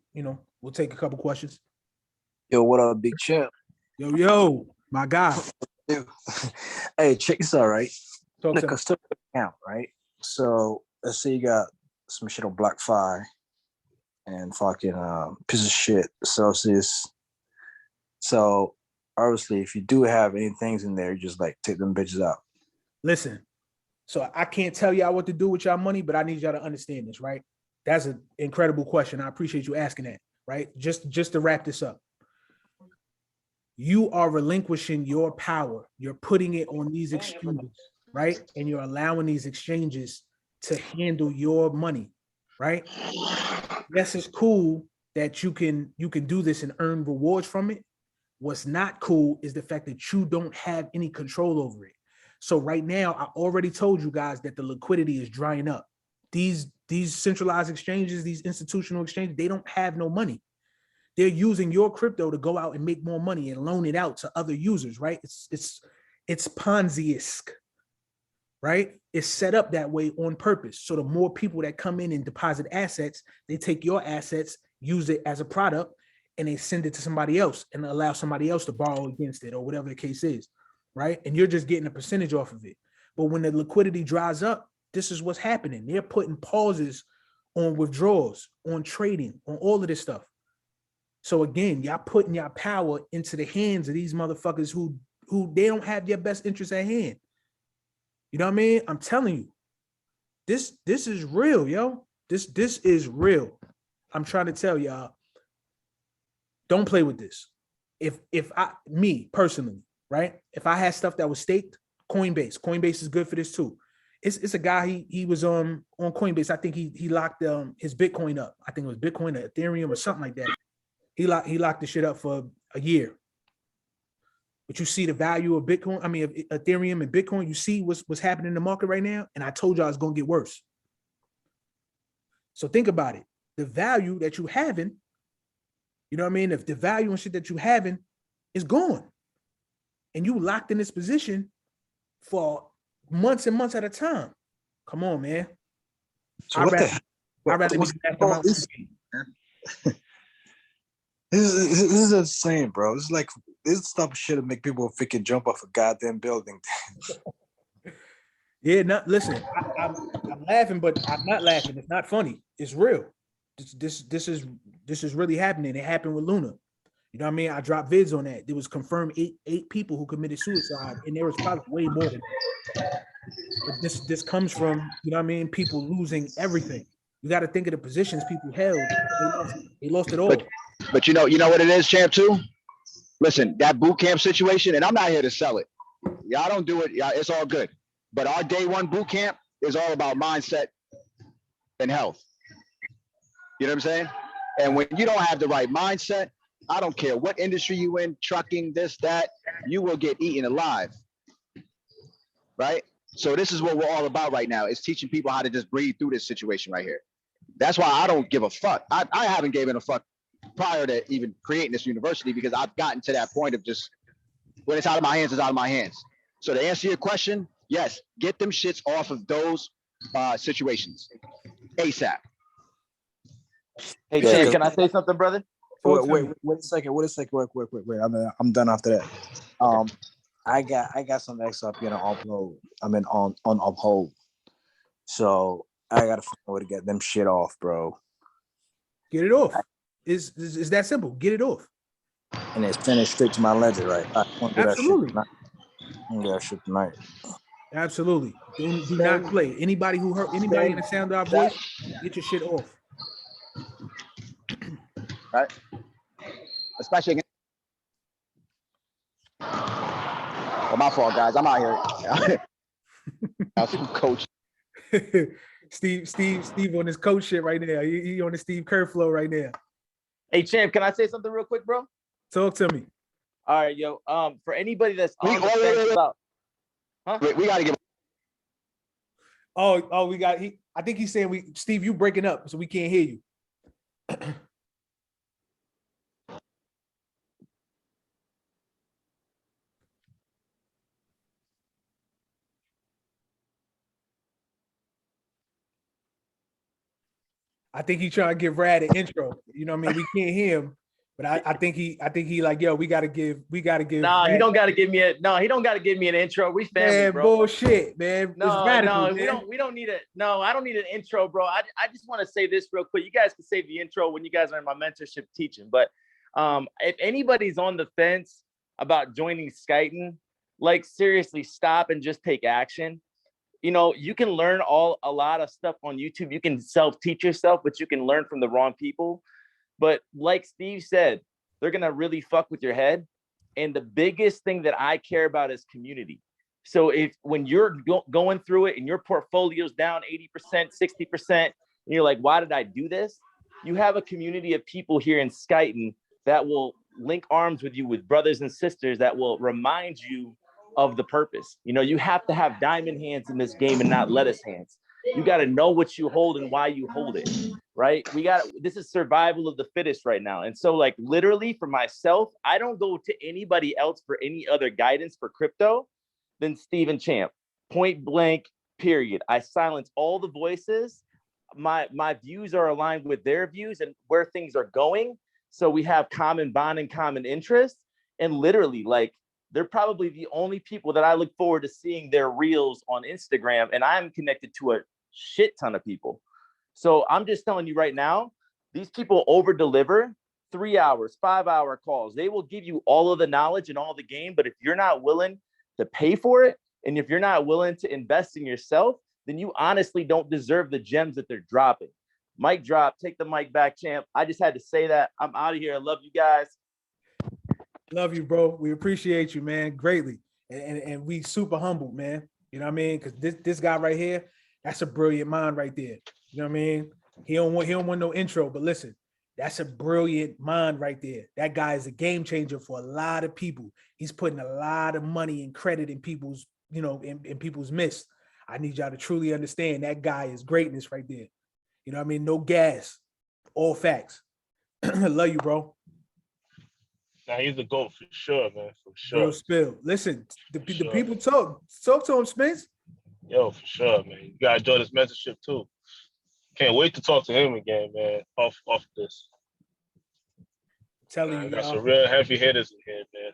we'll take a couple questions. Yo, what up, big champ? Yo, my guy. Hey, check this out, right? Talk The to me. custodial account, right? So let's say you got some shit on BlockFi and fucking piece of shit Celsius. So obviously, if you do have any things in there, you just like take them bitches out. Listen, so I can't tell y'all what to do with y'all money, but I need y'all to understand this, right? That's an incredible question. I appreciate you asking that, right? Just to wrap this up. you are relinquishing your power. You're putting it on these exchanges, right? And you're allowing these exchanges to handle your money, right? Yes, it's cool that you can do this and earn rewards from it. What's not cool is the fact that you don't have any control over it. So right now, I already told you guys that the liquidity is drying up. These centralized exchanges, these institutional exchanges, they don't have no money. They're using your crypto to go out and make more money and loan it out to other users, right? It's Ponzi-esque, right? It's set up that way on purpose. So the more people that come in and deposit assets, they take your assets, use it as a product, and they send it to somebody else and allow somebody else to borrow against it or whatever the case is, right? And you're just getting a percentage off of it. But when the liquidity dries up, this is what's happening. They're putting pauses on withdrawals, on trading, on all of this stuff. So again, y'all putting your power into the hands of these motherfuckers who they don't have your best interest at hand. You know what I mean? I'm telling you, this is real, yo. This is real. I'm trying to tell y'all, don't play with this. If me personally, right? If I had stuff that was staked, Coinbase is good for this too. It's a guy, he was on Coinbase. I think he locked his Bitcoin up. I think it was Bitcoin or Ethereum or something like that. He locked the shit up for a year. But you see the value of Bitcoin, of Ethereum and Bitcoin, you see what's happening in the market right now. And I told y'all it's gonna get worse. So think about it. The value that you having, you know what I mean? If the value and shit that you having is gone, and you locked in this position for months and months at a time. Come on, man. So I'd what rather, the I'd rather what's be after my this? This is insane, bro. It's like this type of shit to make people freaking jump off a goddamn building. Yeah, listen, I'm laughing, but I'm not laughing. It's not funny. It's real. This is really happening. It happened with Luna. You know what I mean? I dropped vids on that. There was confirmed eight people who committed suicide, and there was probably way more than that. But this comes from, you know what I mean, people losing everything. You got to think of the positions people held. They lost it all. But you know what it is, champ, too? Listen, that boot camp situation, and I'm not here to sell it. Y'all don't do it. Y'all, it's all good. But our day one boot camp is all about mindset and health. You know what I'm saying? And when you don't have the right mindset, I don't care what industry you in, trucking, this, that, you will get eaten alive. Right? So this is what we're all about right now, is teaching people how to just breathe through this situation right here. That's why I don't give a fuck. I haven't given a fuck prior to even creating this university, because I've gotten to that point of just, when it's out of my hands, it's out of my hands. So to answer your question, yes, get them shits off of those situations ASAP. Hey, Yeah, Champ, can I say something, brother? Talk to Wait me. a second. Wait. I'm done after that. I got some X up here on upload. On uphold. So I gotta find a way to get them shit off, bro. Get it off. It's that simple. Get it off. And it's send it straight to my ledger, right? I want to do Absolutely. that shit tonight. Absolutely. Do not play. Anybody who hurt anybody in the sound of our voice, get your shit off. Right? Especially against... Oh, my fault, guys. I'm out here. I'm some coach. Steve on his coach shit right now. He on the Steve Kerr flow right now. Hey, Champ, can I say something real quick, bro? Talk to me. All right, yo. For anybody that's on the wait. fence about, We got to give... Oh, we got I think he's saying Steve, you breaking up, so we can't hear you. I think he trying to give Rad an intro. You know what I mean? We can't hear him, but I think he like, yo, we gotta give. Nah, he don't gotta give me an intro. We family, man, bro. Bullshit, man. No, radical, we don't need it. No, I don't need an intro, bro. I just want to say this real quick. You guys can save the intro when you guys are in my mentorship teaching. But if anybody's on the fence about joining Skyton, like seriously, stop and just take action. You know, you can learn a lot of stuff on YouTube. You can self-teach yourself, but you can learn from the wrong people. But like Steve said, they're gonna really fuck with your head. And the biggest thing that I care about is community. So if when you're going through it and your portfolio's down 80%, 60%, and you're like, why did I do this? You have a community of people here in Skyton that will link arms with you, with brothers and sisters that will remind you of the purpose. You know, you have to have diamond hands in this game and not lettuce hands. You got to know what you hold and why you hold it, right? This is survival of the fittest right now. And so like literally for myself, I don't go to anybody else for any other guidance for crypto than Stephen Champ, point blank, period. I silence all the voices. My views are aligned with their views and where things are going. So we have common bond and common interest. And literally like, they're probably the only people that I look forward to seeing their reels on Instagram. And I'm connected to a shit ton of people. So I'm just telling you right now, these people over deliver 3 hours, 5-hour calls. They will give you all of the knowledge and all the game. But if you're not willing to pay for it, and if you're not willing to invest in yourself, then you honestly don't deserve the gems that they're dropping. Mic drop, take the mic back, champ. I just had to say that. I'm out of here. I love you guys. Love you, bro. We appreciate you, man, greatly. And we super humbled, man. You know what I mean? Because this guy right here, that's a brilliant mind right there. You know what I mean? He don't want no intro, but listen, that's a brilliant mind right there. That guy is a game changer for a lot of people. He's putting a lot of money and credit in people's, you know, in people's midst. I need y'all to truly understand that guy is greatness right there. You know what I mean? No gas, all facts. Love you, bro. Now he's a GOAT for sure, man, for sure. Real spill. Listen, the people talk to him, Spence. Yo, for sure, man. You gotta enjoy this mentorship too. Can't wait to talk to him again, man. Off this. I'm telling you, got y'all. some real heavy hitters in here, man.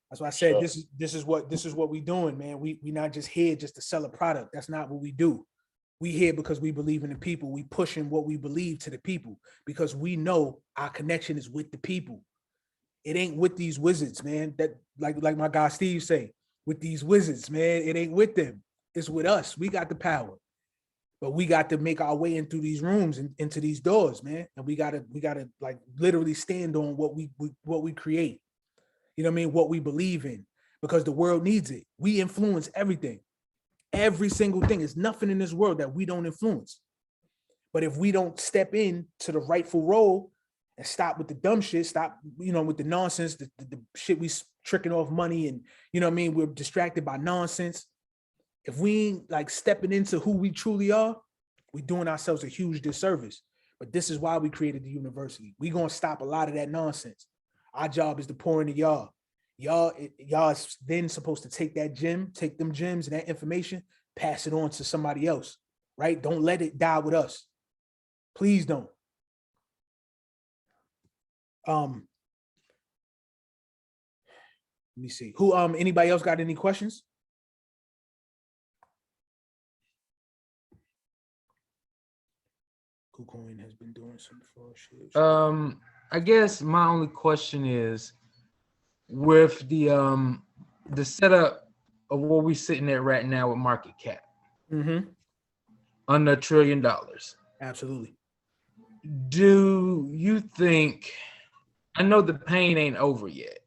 That's why I said Sure. this is what we doing, man. We not just here just to sell a product. That's not what we do. We here because we believe in the people. We pushing what we believe to the people because we know our connection is with the people. It ain't with these wizards, man. That like my guy Steve say, with these wizards, man. It ain't with them. It's with us. We got the power, but we got to make our way in through these rooms and into these doors, man. And we gotta like literally stand on what we create. You know what I mean? What we believe in, because the world needs it. We influence everything. Every single thing. There's nothing in this world that we don't influence. But if we don't step in to the rightful role and stop with the dumb shit, stop, you know, with the nonsense, the shit we tricking off money and, you know what I mean? We're distracted by nonsense. If we ain't like stepping into who we truly are, we're doing ourselves a huge disservice. But this is why we created the university. We're going to stop a lot of that nonsense. Our job is to pour into y'all. Y'all is then supposed to take them gems and that information, pass it on to somebody else, right? Don't let it die with us. Please don't. Let me see. Who anybody else got any questions? KuCoin has been doing some fraud shit. I guess my only question is with the setup of where we sitting at right now with market cap under $1 trillion. Absolutely. Do you think, I know the pain ain't over yet,